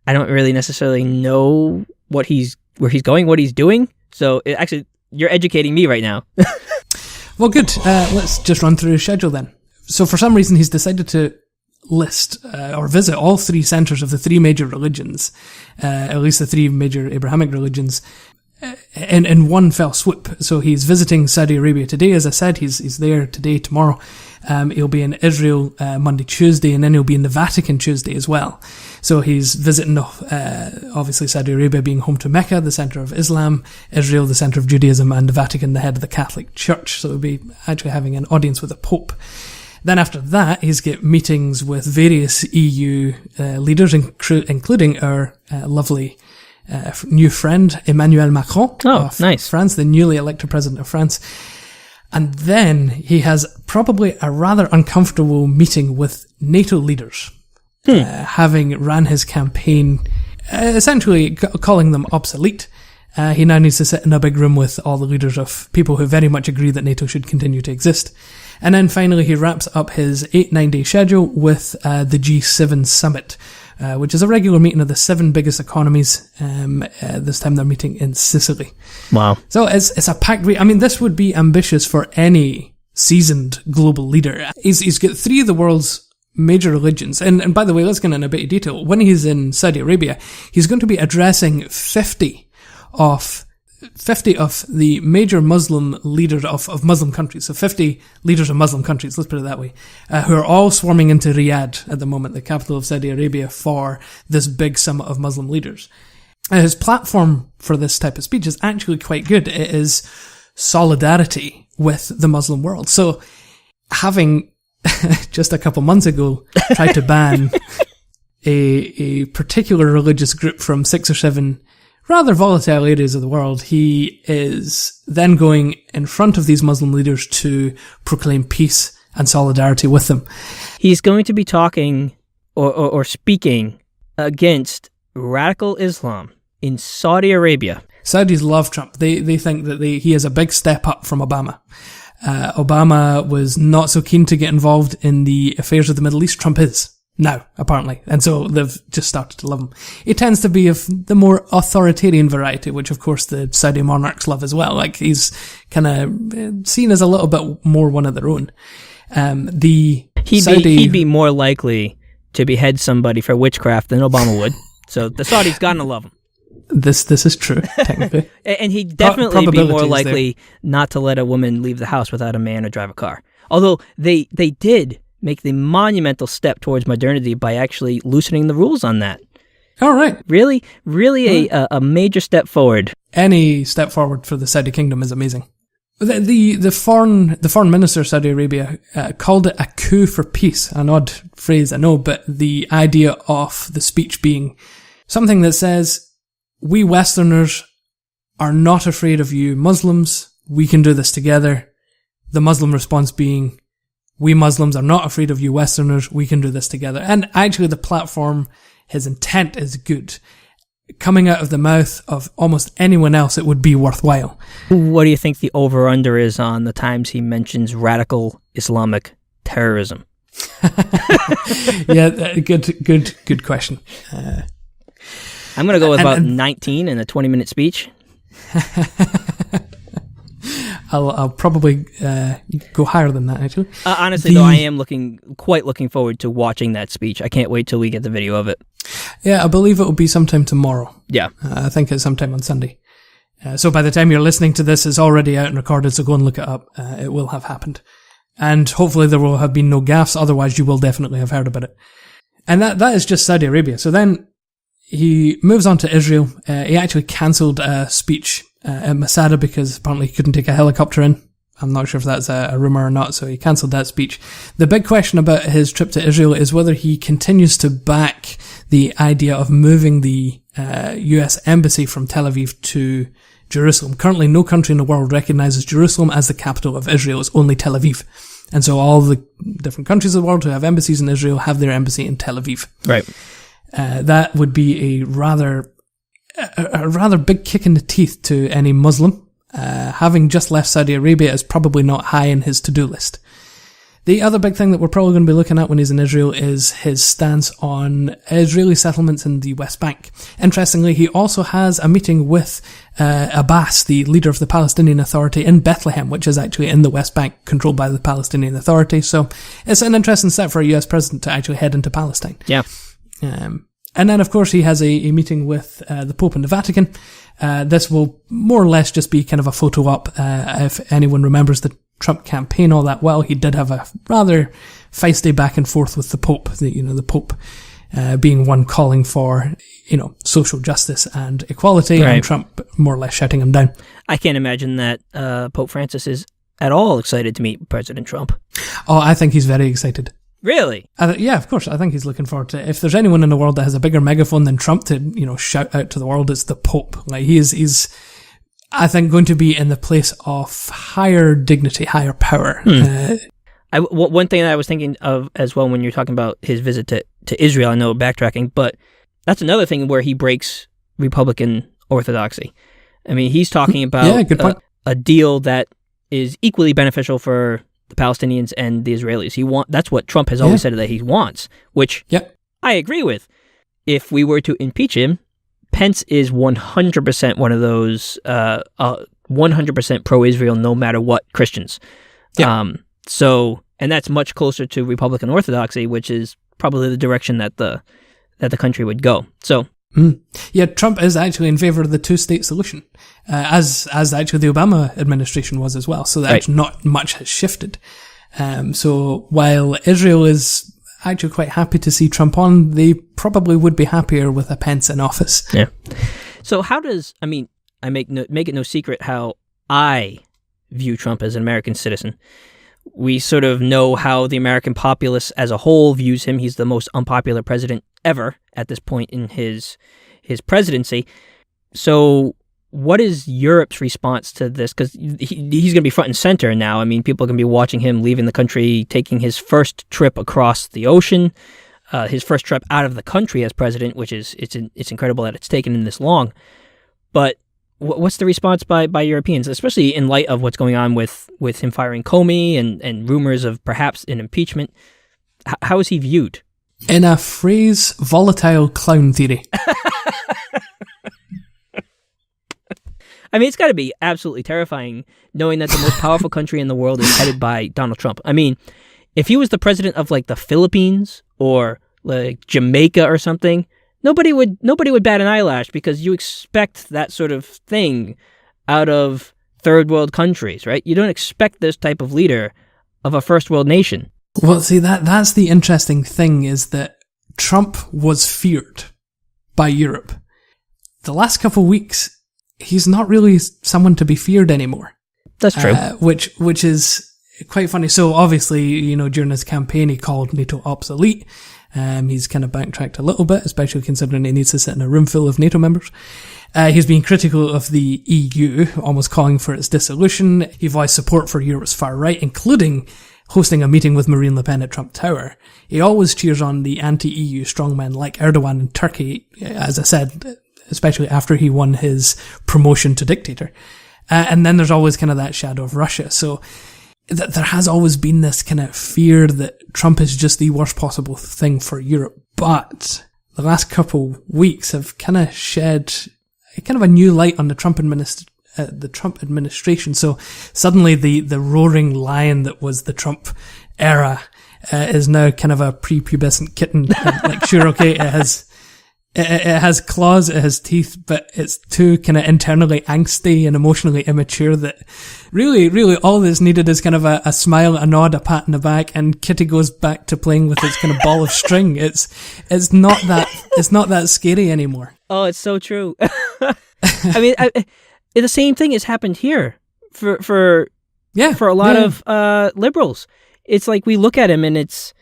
Speaker 3: necessarily know where he's going, what he's doing. So actually, you're educating me right now.
Speaker 4: Well, good. Let's just run through his schedule then. So for some reason, he's decided to list or visit all three centers of the three major religions, at least the three major Abrahamic religions, in one fell swoop. So he's visiting Saudi Arabia today, as I said. He's there today, tomorrow. He'll be in Israel Monday, Tuesday, and then he'll be in the Vatican Tuesday as well. So he's visiting, obviously Saudi Arabia being home to Mecca, the center of Islam, Israel, the center of Judaism, and the Vatican, the head of the Catholic Church. So he'll be actually having an audience with the Pope. Then after that, he's got meetings with various EU leaders, including our lovely new friend, Emmanuel Macron of
Speaker 3: nice.
Speaker 4: France, the newly elected president of France. And then he has probably a rather uncomfortable meeting with NATO leaders, having ran his campaign, essentially calling them obsolete. He now needs to sit in a big room with all the leaders of people who very much agree that NATO should continue to exist. And then finally he wraps up his 8-9 day schedule with the G7 summit, which is a regular meeting of the 7 biggest economies. This time they're meeting in Sicily.
Speaker 3: Wow.
Speaker 4: So it's a packed week. I mean, this would be ambitious for any seasoned global leader. He's got 3 of the world's major religions. And by the way, let's get in a bit of detail. When he's in Saudi Arabia, he's going to be addressing 50 of the major Muslim leaders of Muslim countries. So 50 leaders of Muslim countries, let's put it that way, who are all swarming into Riyadh at the moment, the capital of Saudi Arabia, for this big summit of Muslim leaders. His platform for this type of speech is actually quite good. It is solidarity with the Muslim world. So having just a couple months ago tried to ban a particular religious group from 6 or 7 rather volatile areas of the world, he is then going in front of these Muslim leaders to proclaim peace and solidarity with them.
Speaker 3: He's going to be talking or speaking against radical Islam in Saudi Arabia.
Speaker 4: Saudis love Trump. They think that he is a big step up from Obama. Obama was not so keen to get involved in the affairs of the Middle East. Trump is now, apparently. And so they've just started to love him. He tends to be of the more authoritarian variety, which of course the Saudi monarchs love as well. Like, he's kind of seen as a little bit more one of their own.
Speaker 3: He'd be more likely to behead somebody for witchcraft than Obama would. So the Saudis gotta love him.
Speaker 4: This is true, technically.
Speaker 3: And he'd definitely be more likely not to let a woman leave the house without a man or drive a car. Although they did make the monumental step towards modernity by actually loosening the rules on that.
Speaker 4: All right.
Speaker 3: Really a major step forward.
Speaker 4: Any step forward for the Saudi kingdom is amazing. The foreign minister of Saudi Arabia called it a coup for peace. An odd phrase, I know, but the idea of the speech being something that says, we Westerners are not afraid of you Muslims. We can do this together. The Muslim response being, we Muslims are not afraid of you Westerners. We can do this together. And actually the platform, his intent is good. Coming out of the mouth of almost anyone else, it would be worthwhile.
Speaker 3: What do you think the over-under is on the times he mentions radical Islamic terrorism?
Speaker 4: Yeah, good question.
Speaker 3: I'm going to go with about 19 in a 20-minute speech.
Speaker 4: I'll probably go higher than that, actually.
Speaker 3: Honestly, though, I am quite looking forward to watching that speech. I can't wait till we get the video of it.
Speaker 4: Yeah, I believe it will be sometime tomorrow.
Speaker 3: Yeah.
Speaker 4: I think it's sometime on Sunday. So by the time you're listening to this, it's already out and recorded, so go and look it up. It will have happened. And hopefully there will have been no gaffes, otherwise you will definitely have heard about it. And that is just Saudi Arabia. So then he moves on to Israel. He actually cancelled a speech at Masada because apparently he couldn't take a helicopter in. I'm not sure if that's a rumour or not, so he cancelled that speech. The big question about his trip to Israel is whether he continues to back the idea of moving the US embassy from Tel Aviv to Jerusalem. Currently, no country in the world recognises Jerusalem as the capital of Israel. It's only Tel Aviv. And so all the different countries of the world who have embassies in Israel have their embassy in Tel Aviv.
Speaker 3: Right.
Speaker 4: That would be a rather big kick in the teeth to any Muslim. Having just left Saudi Arabia is probably not high in his to-do list. The other big thing that we're probably going to be looking at when he's in Israel is his stance on Israeli settlements in the West Bank. Interestingly, he also has a meeting with Abbas, the leader of the Palestinian Authority in Bethlehem, which is actually in the West Bank, controlled by the Palestinian Authority. So it's an interesting step for a US president to actually head into Palestine.
Speaker 3: Yeah.
Speaker 4: And then, of course, he has a meeting with the Pope in the Vatican. This will more or less just be kind of a photo op. If anyone remembers the Trump campaign all that well, he did have a rather feisty back and forth with the Pope. The Pope being one calling for, social justice and equality, right, and Trump more or less shutting him down.
Speaker 3: I can't imagine that Pope Francis is at all excited to meet President Trump.
Speaker 4: Oh, I think he's very excited.
Speaker 3: Really?
Speaker 4: Yeah, of course. I think he's looking forward to it. If there's anyone in the world that has a bigger megaphone than Trump to, shout out to the world, it's the Pope. Like, he's, I think, going to be in the place of higher dignity, higher power.
Speaker 3: One thing that I was thinking of as well when you're talking about his visit to Israel, I know backtracking, but that's another thing where he breaks Republican orthodoxy. I mean, he's talking about
Speaker 4: good point.
Speaker 3: A deal that is equally beneficial for the Palestinians and the Israelis. That's what Trump has always said that he wants, which I agree with. If we were to impeach him, Pence is 100% one of those 100% pro-Israel, no matter what Christians. And that's much closer to Republican orthodoxy, which is probably the direction that the country would go. So.
Speaker 4: Yeah, Trump is actually in favor of the two-state solution, as actually the Obama administration was as well. So that's not much has shifted. So while Israel is actually quite happy to see Trump on, they probably would be happier with a Pence in office.
Speaker 3: Yeah. So I make it no secret how I view Trump as an American citizen. We sort of know how the American populace as a whole views him. He's the most unpopular president ever at this point in his presidency. So what is Europe's response to this? Because he's going to be front and center now. I mean, people are going to be watching him leaving the country, taking his first trip across the ocean, his first trip out of the country as president, which is it's incredible that it's taken him this long. But what's the response by Europeans, especially in light of what's going on with him firing Comey and rumors of perhaps an impeachment? How is he viewed?
Speaker 4: In a phrase, volatile clown theory.
Speaker 3: I mean, it's got to be absolutely terrifying knowing that the most powerful country in the world is headed by Donald Trump. I mean, if he was the president of like the Philippines or like Jamaica or something, nobody would bat an eyelash, because you expect that sort of thing out of third world countries, right? You don't expect this type of leader of a first world nation.
Speaker 4: Well, see, that's the interesting thing, is that Trump was feared by Europe. The last couple of weeks, he's not really someone to be feared anymore.
Speaker 3: That's true.
Speaker 4: Which is quite funny. So obviously, during his campaign, he called NATO obsolete. He's kind of backtracked a little bit, especially considering he needs to sit in a room full of NATO members. He's been critical of the EU, almost calling for its dissolution. He voiced support for Europe's far right, including hosting a meeting with Marine Le Pen at Trump Tower. He always cheers on the anti-EU strongmen like Erdogan in Turkey, as I said, especially after he won his promotion to dictator. And then there's always kind of that shadow of Russia. So there has always been this kind of fear that Trump is just the worst possible thing for Europe. But the last couple weeks have kind of shed kind of a new light on the Trump administration. So suddenly the roaring lion that was the Trump era is now kind of a prepubescent kitten. Like, sure, okay, it has claws, it has teeth, but it's too kind of internally angsty and emotionally immature that really all that's needed is kind of a smile, a nod, a pat in the back, and Kitty goes back to playing with its kind of ball of string. It's not that scary anymore.
Speaker 3: Oh, it's so true. I mean, the same thing has happened here for a lot of liberals. It's like we look at him and it's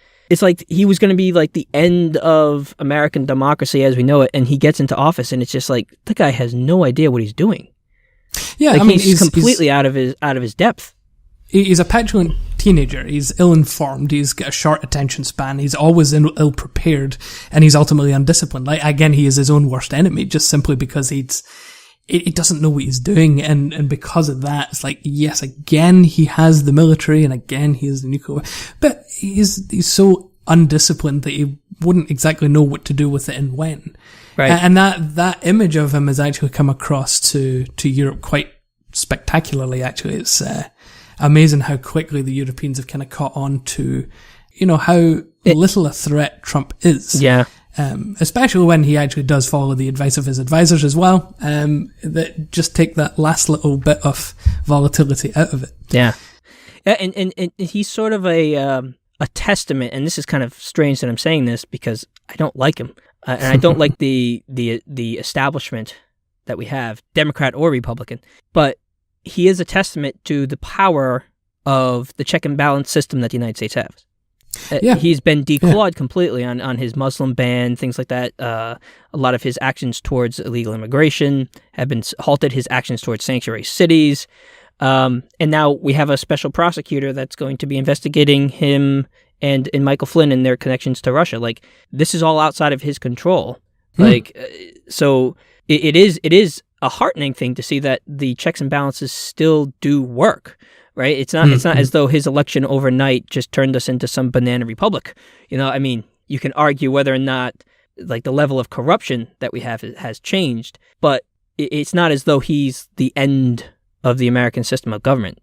Speaker 3: like he was going to be like the end of American democracy as we know it, and he gets into office and it's just like the guy has no idea what he's doing.
Speaker 4: Yeah,
Speaker 3: like, I mean, he's completely out of his depth.
Speaker 4: He's a petulant teenager. He's ill-informed. He's got a short attention span. He's always ill-prepared, and he's ultimately undisciplined. Like, again, he is his own worst enemy, just simply because he's he doesn't know what he's doing, and because of that, it's like, yes, again, he has the military, and again, he has the nuclear, but he's so undisciplined that he wouldn't exactly know what to do with it and when.
Speaker 3: Right.
Speaker 4: And that image of him has actually come across to Europe quite spectacularly, actually. It's amazing how quickly the Europeans have kind of caught on to, how little a threat Trump is.
Speaker 3: Yeah.
Speaker 4: Especially when he actually does follow the advice of his advisors as well, that just take that last little bit of volatility out of it.
Speaker 3: Yeah. And he's sort of a testament, and this is kind of strange that I'm saying this because I don't like him, and I don't like the establishment that we have, Democrat or Republican, but he is a testament to the power of the check and balance system that the United States has. Yeah. He's been declawed completely on his Muslim ban, things like that. A lot of his actions towards illegal immigration have been halted, his actions towards sanctuary cities. And now we have a special prosecutor that's going to be investigating him and Michael Flynn and their connections to Russia. Like, this is all outside of his control. So it is a heartening thing to see that the checks and balances still do work. Right? It's not as though his election overnight just turned us into some banana republic. I mean, you can argue whether or not like the level of corruption that we have has changed, but it's not as though he's the end of the American system of government.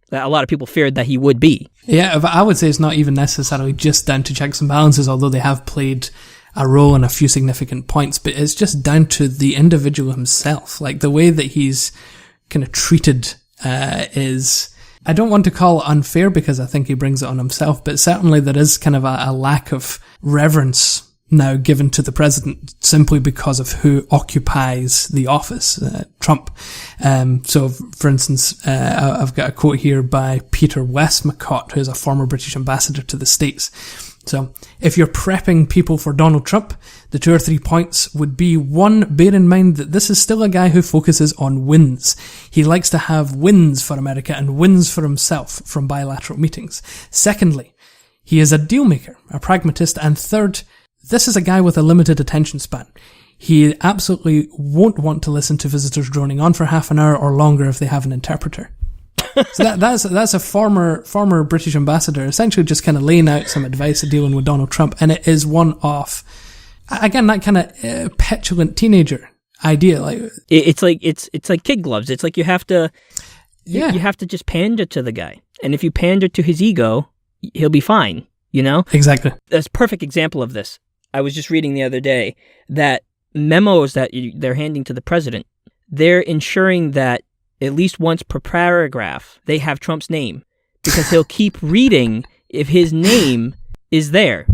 Speaker 3: That a lot of people feared that he would be. Yeah,
Speaker 4: I would say it's not even necessarily just down to checks and balances, although they have played a role in a few significant points, but it's just down to the individual himself. Like, the way that he's kind of treated is, I don't want to call it unfair because I think he brings it on himself, but certainly there is kind of a lack of reverence now given to the president simply because of who occupies the office, Trump. So, for instance, I've got a quote here by Peter Westmacott, who's a former British ambassador to the States. So, if you're prepping people for Donald Trump, the 2 or 3 points would be: 1, bear in mind that this is still a guy who focuses on wins. He likes to have wins for America and wins for himself from bilateral meetings. Secondly, he is a deal maker, a pragmatist. And third, this is a guy with a limited attention span. He absolutely won't want to listen to visitors droning on for half an hour or longer if they have an interpreter. So that's a former British ambassador essentially just kind of laying out some advice dealing with Donald Trump, and it is one of, again, that kind of petulant teenager idea. Like,
Speaker 3: it's like kid gloves. It's like you have to just pander to the guy, and if you pander to his ego, he'll be fine.
Speaker 4: Exactly.
Speaker 3: That's a perfect example of this. I was just reading the other day that memos that they're handing to the president, they're ensuring that at least once per paragraph, they have Trump's name, because he'll keep reading if his name is there.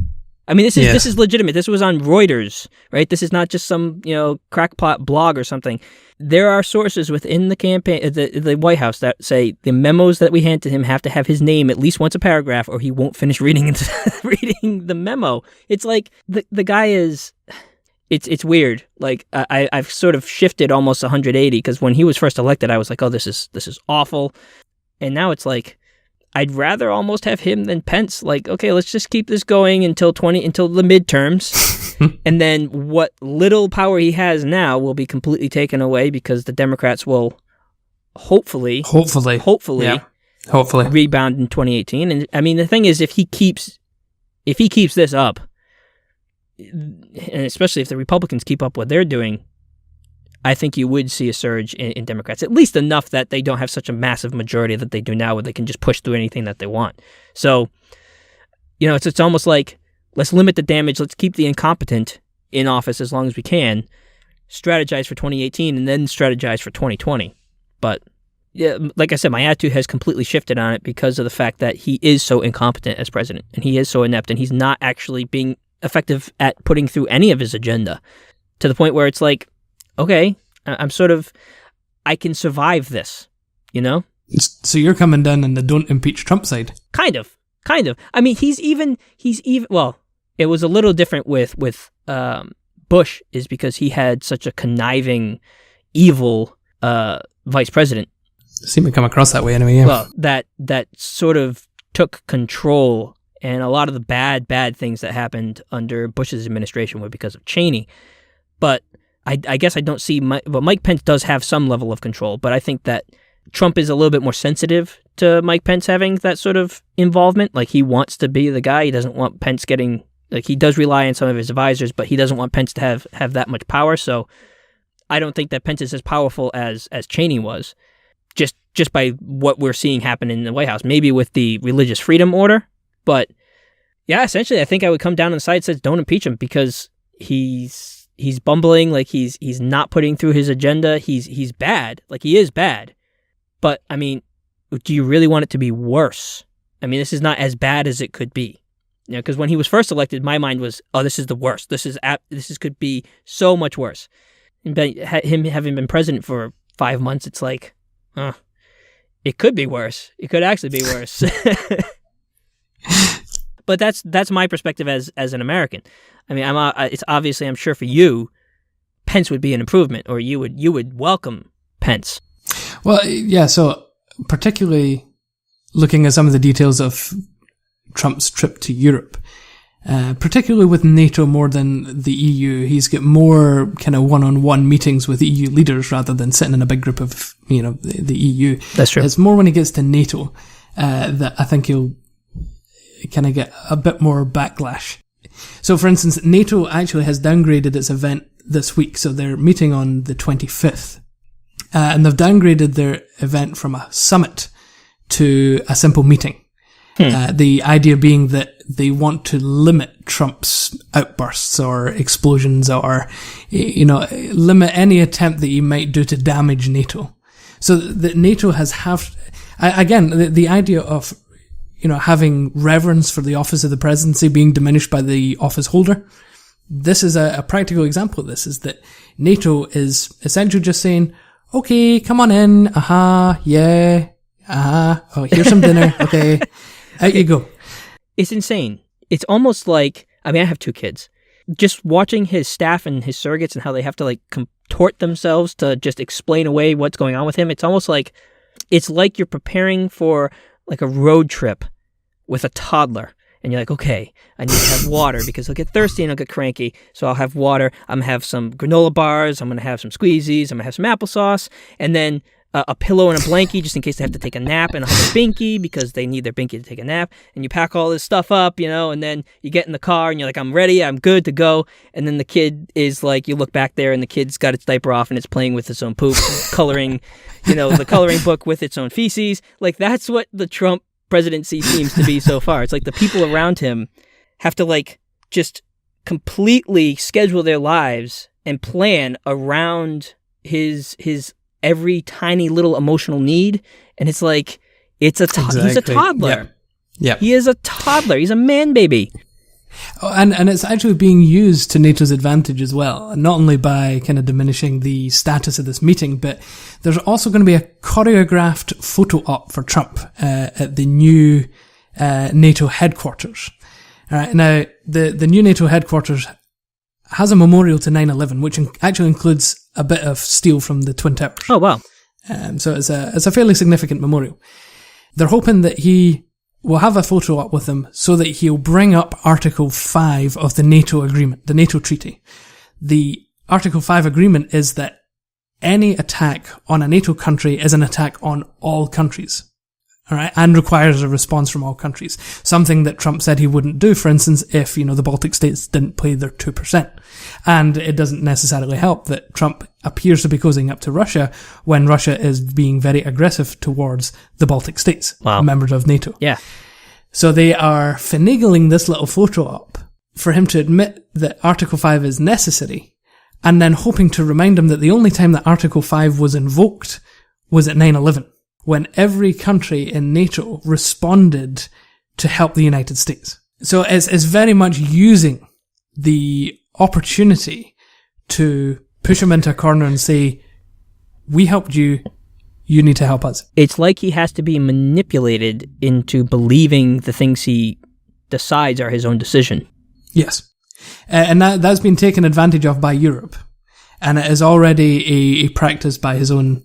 Speaker 3: I mean, this is legitimate. This was on Reuters, right? This is not just some crackpot blog or something. There are sources within the campaign, the White House, that say the memos that we hand to him have to have his name at least once a paragraph, or he won't finish reading the memo. It's like the guy is. It's weird. Like, I've sort of shifted almost 180, because when he was first elected, I was like, oh, this is awful. And now it's like, I'd rather almost have him than Pence. Like, okay, let's just keep this going until the midterms. And then what little power he has now will be completely taken away, because the Democrats will hopefully rebound in 2018. And I mean, the thing is, if he keeps this up, and especially if the Republicans keep up what they're doing, I think you would see a surge in Democrats, at least enough that they don't have such a massive majority that they do now, where they can just push through anything that they want. So, it's almost like, let's limit the damage, let's keep the incompetent in office as long as we can, strategize for 2018, and then strategize for 2020. But, yeah, like I said, my attitude has completely shifted on it because of the fact that he is so incompetent as president, and he is so inept, and he's not actually being effective at putting through any of his agenda, to the point where it's like, okay, I can survive this,
Speaker 4: So you're coming down on the don't impeach Trump side.
Speaker 3: Kind of. I mean, he's even, well, it was a little different with Bush, is because he had such a conniving, evil vice president.
Speaker 4: Seemed to come across that way anyway, yeah.
Speaker 3: Well, that sort of took control. And a lot of the bad things that happened under Bush's administration were because of Cheney. But I guess I don't see, but Mike Pence does have some level of control, but I think that Trump is a little bit more sensitive to Mike Pence having that sort of involvement. Like, he wants to be the guy. He doesn't want Pence getting, like, he does rely on some of his advisors, but he doesn't want Pence to have that much power. So I don't think that Pence is as powerful as Cheney was, just by what we're seeing happen in the White House, maybe with the religious freedom order. But yeah, essentially, I think I would come down on the side that says don't impeach him, because he's bumbling, like he's not putting through his agenda. He's bad. Like, he is bad. But I mean, do you really want it to be worse? I mean, this is not as bad as it could be. You know, because when he was first elected, my mind was, oh, this is the worst. This could be so much worse. And him having been president for 5 months, it's like, it could be worse. It could actually be worse. But that's my perspective as an American. I mean, it's obviously, I'm sure for you, Pence would be an improvement, or you would welcome Pence.
Speaker 4: Well, yeah. So particularly looking at some of the details of Trump's trip to Europe, particularly with NATO more than the EU, he's got more kind of one-on-one meetings with EU leaders rather than sitting in a big group of, the EU.
Speaker 3: That's true.
Speaker 4: It's more when he gets to NATO that I think he'll kind of get a bit more backlash. So, for instance, NATO actually has downgraded its event this week. So they're meeting on the 25th. And they've downgraded their event from a summit to a simple meeting. The idea being that they want to limit Trump's outbursts or explosions or, limit any attempt that he might do to damage NATO. So that NATO has the idea of, having reverence for the office of the presidency being diminished by the office holder. This is a practical example of this, is that NATO is essentially just saying, okay, come on in. Yeah. Oh, here's some dinner. Okay. Out you go.
Speaker 3: It's insane. It's almost like, I mean, I have 2 kids. Just watching his staff and his surrogates and how they have to, like, contort themselves to just explain away what's going on with him. It's almost like, you're preparing for, like, a road trip with a toddler. And you're like, okay, I need to have water because I'll get thirsty and I'll get cranky. So I'll have water. I'm going to have some granola bars. I'm going to have some squeezies. I'm going to have some applesauce. And then a pillow and a blankie just in case they have to take a nap. And I'll have a binky because they need their binky to take a nap. And you pack all this stuff up, and then you get in the car and you're like, I'm ready. I'm good to go. And then the kid is like, you look back there and the kid's got its diaper off and it's playing with its own poop, coloring, the coloring book with its own feces. Like, that's what the Trump presidency seems to be so far. It's like the people around him have to, like, just completely schedule their lives and plan around his every tiny little emotional need. And it's like, he's a toddler.
Speaker 4: Yeah.
Speaker 3: He is a toddler. He's a man baby.
Speaker 4: Oh, and it's actually being used to NATO's advantage as well, not only by kind of diminishing the status of this meeting, but there's also going to be a choreographed photo op for Trump at the new NATO headquarters. All right, now the new NATO headquarters has a memorial to 9/11, which actually includes a bit of steel from the Twin Towers.
Speaker 3: Oh wow!
Speaker 4: So it's a fairly significant memorial. They're hoping that he will have a photo op with him so that he'll bring up Article 5 of the NATO agreement, the NATO treaty. The Article 5 agreement is that any attack on a NATO country is an attack on all countries. All right, and requires a response from all countries. Something that Trump said he wouldn't do, for instance, if, the Baltic states didn't pay their 2%. And it doesn't necessarily help that Trump appears to be cozying up to Russia when Russia is being very aggressive towards the Baltic states, members of NATO.
Speaker 3: Yeah.
Speaker 4: So they are finagling this little photo op for him to admit that Article 5 is necessary, and then hoping to remind him that the only time that Article 5 was invoked was at 9/11. When every country in NATO responded to help the United States. So it's very much using the opportunity to push him into a corner and say, we helped you, you need to help us.
Speaker 3: It's like he has to be manipulated into believing the things he decides are his own decision.
Speaker 4: Yes. And that's been taken advantage of by Europe. And it is already a practice by his own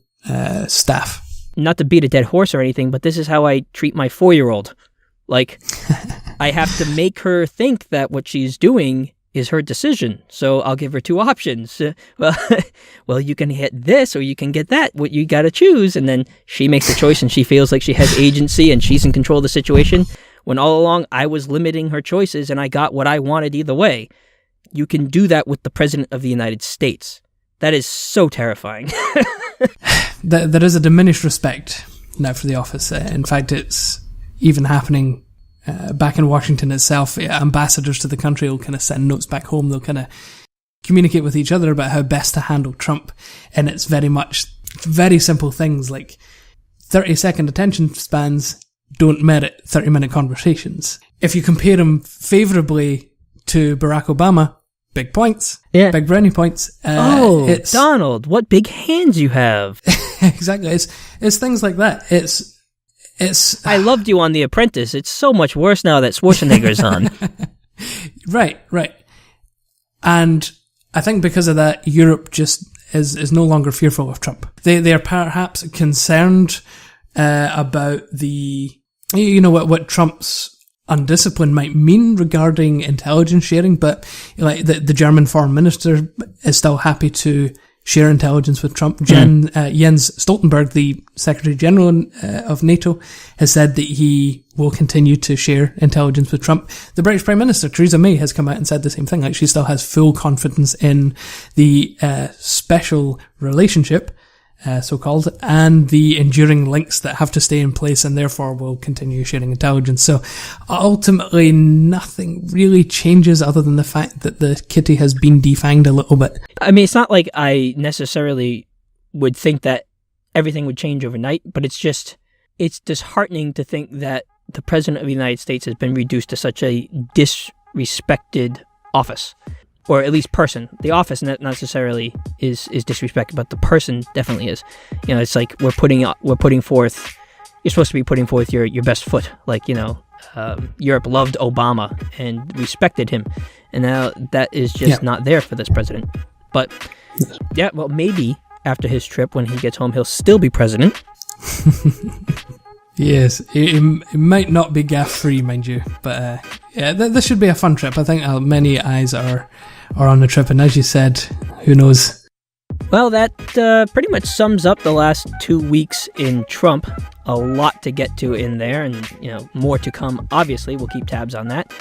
Speaker 4: staff.
Speaker 3: Not to beat a dead horse or anything, but this is how I treat my 4-year-old. Like, I have to make her think that what she's doing is her decision. So I'll give her two options. Well, you can hit this or you can get that. What you got to choose. And then she makes a choice and she feels like she has agency and she's in control of the situation. When all along I was limiting her choices and I got what I wanted either way. You can do that with the President of the United States. That is so terrifying.
Speaker 4: There is a diminished respect now for the office. In fact, it's even happening back in Washington itself. Ambassadors to the country will kind of send notes back home. They'll kind of communicate with each other about how best to handle Trump. And it's very much very simple things like 30-second attention spans don't merit 30-minute conversations. If you compare them favourably to Barack Obama, big points. Yeah. Big brownie points.
Speaker 3: It's Donald, what big hands you have.
Speaker 4: Exactly. It's things like that. It's
Speaker 3: I loved you on The Apprentice. It's so much worse now that Schwarzenegger's on.
Speaker 4: Right. And I think because of that, Europe just is no longer fearful of Trump. They are perhaps concerned about what Trump's undiscipline might mean regarding intelligence sharing, but like the German foreign minister is still happy to share intelligence with Trump. Jens Stoltenberg, the Secretary General of NATO, has said that he will continue to share intelligence with Trump. The British Prime Minister, Theresa May, has come out and said the same thing. Like, she still has full confidence in the special relationship, so-called, and the enduring links that have to stay in place, and therefore will continue sharing intelligence. So ultimately, nothing really changes other than the fact that the kitty has been defanged a little bit.
Speaker 3: I mean, it's not like I necessarily would think that everything would change overnight, but it's disheartening to think that the President of the United States has been reduced to such a disrespected office. Or at least person. The office not necessarily is disrespected, but the person definitely is. You know, it's like we're putting forth. You're supposed to be putting forth your best foot. Like, Europe loved Obama and respected him, and now that is just not there for this president. But yeah, well, maybe after his trip, when he gets home, he'll still be president.
Speaker 4: Yes, it might not be gaff-free, mind you, but this should be a fun trip. I think many eyes are on the trip, and as you said, who knows?
Speaker 3: Well, that pretty much sums up the last 2 weeks in Trump. A lot to get to in there, and more to come. Obviously, we'll keep tabs on that.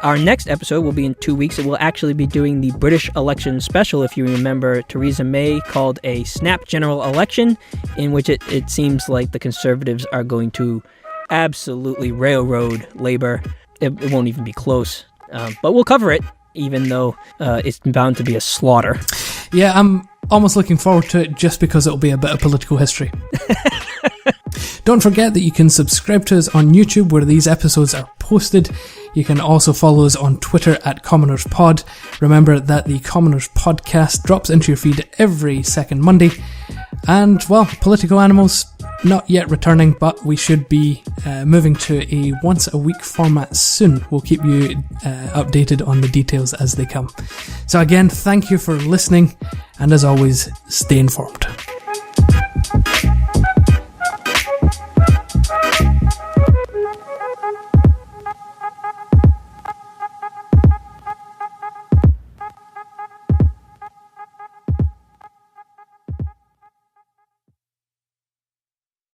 Speaker 3: Our next episode will be in 2 weeks. It will actually be doing the British election special. If you remember, Theresa May called a snap general election in which it seems like the Conservatives are going to absolutely railroad Labour. It won't even be close. But we'll cover it, even though it's bound to be a slaughter.
Speaker 4: Yeah, I'm almost looking forward to it just because it'll be a bit of political history. Don't forget that you can subscribe to us on YouTube, where these episodes are posted. You can also follow us on Twitter at CommonersPod. Remember that the Commoners Podcast drops into your feed every second Monday. And, well, Political Animals, not yet returning, but we should be moving to a once-a-week format soon. We'll keep you updated on the details as they come. So again, thank you for listening, and as always, stay informed.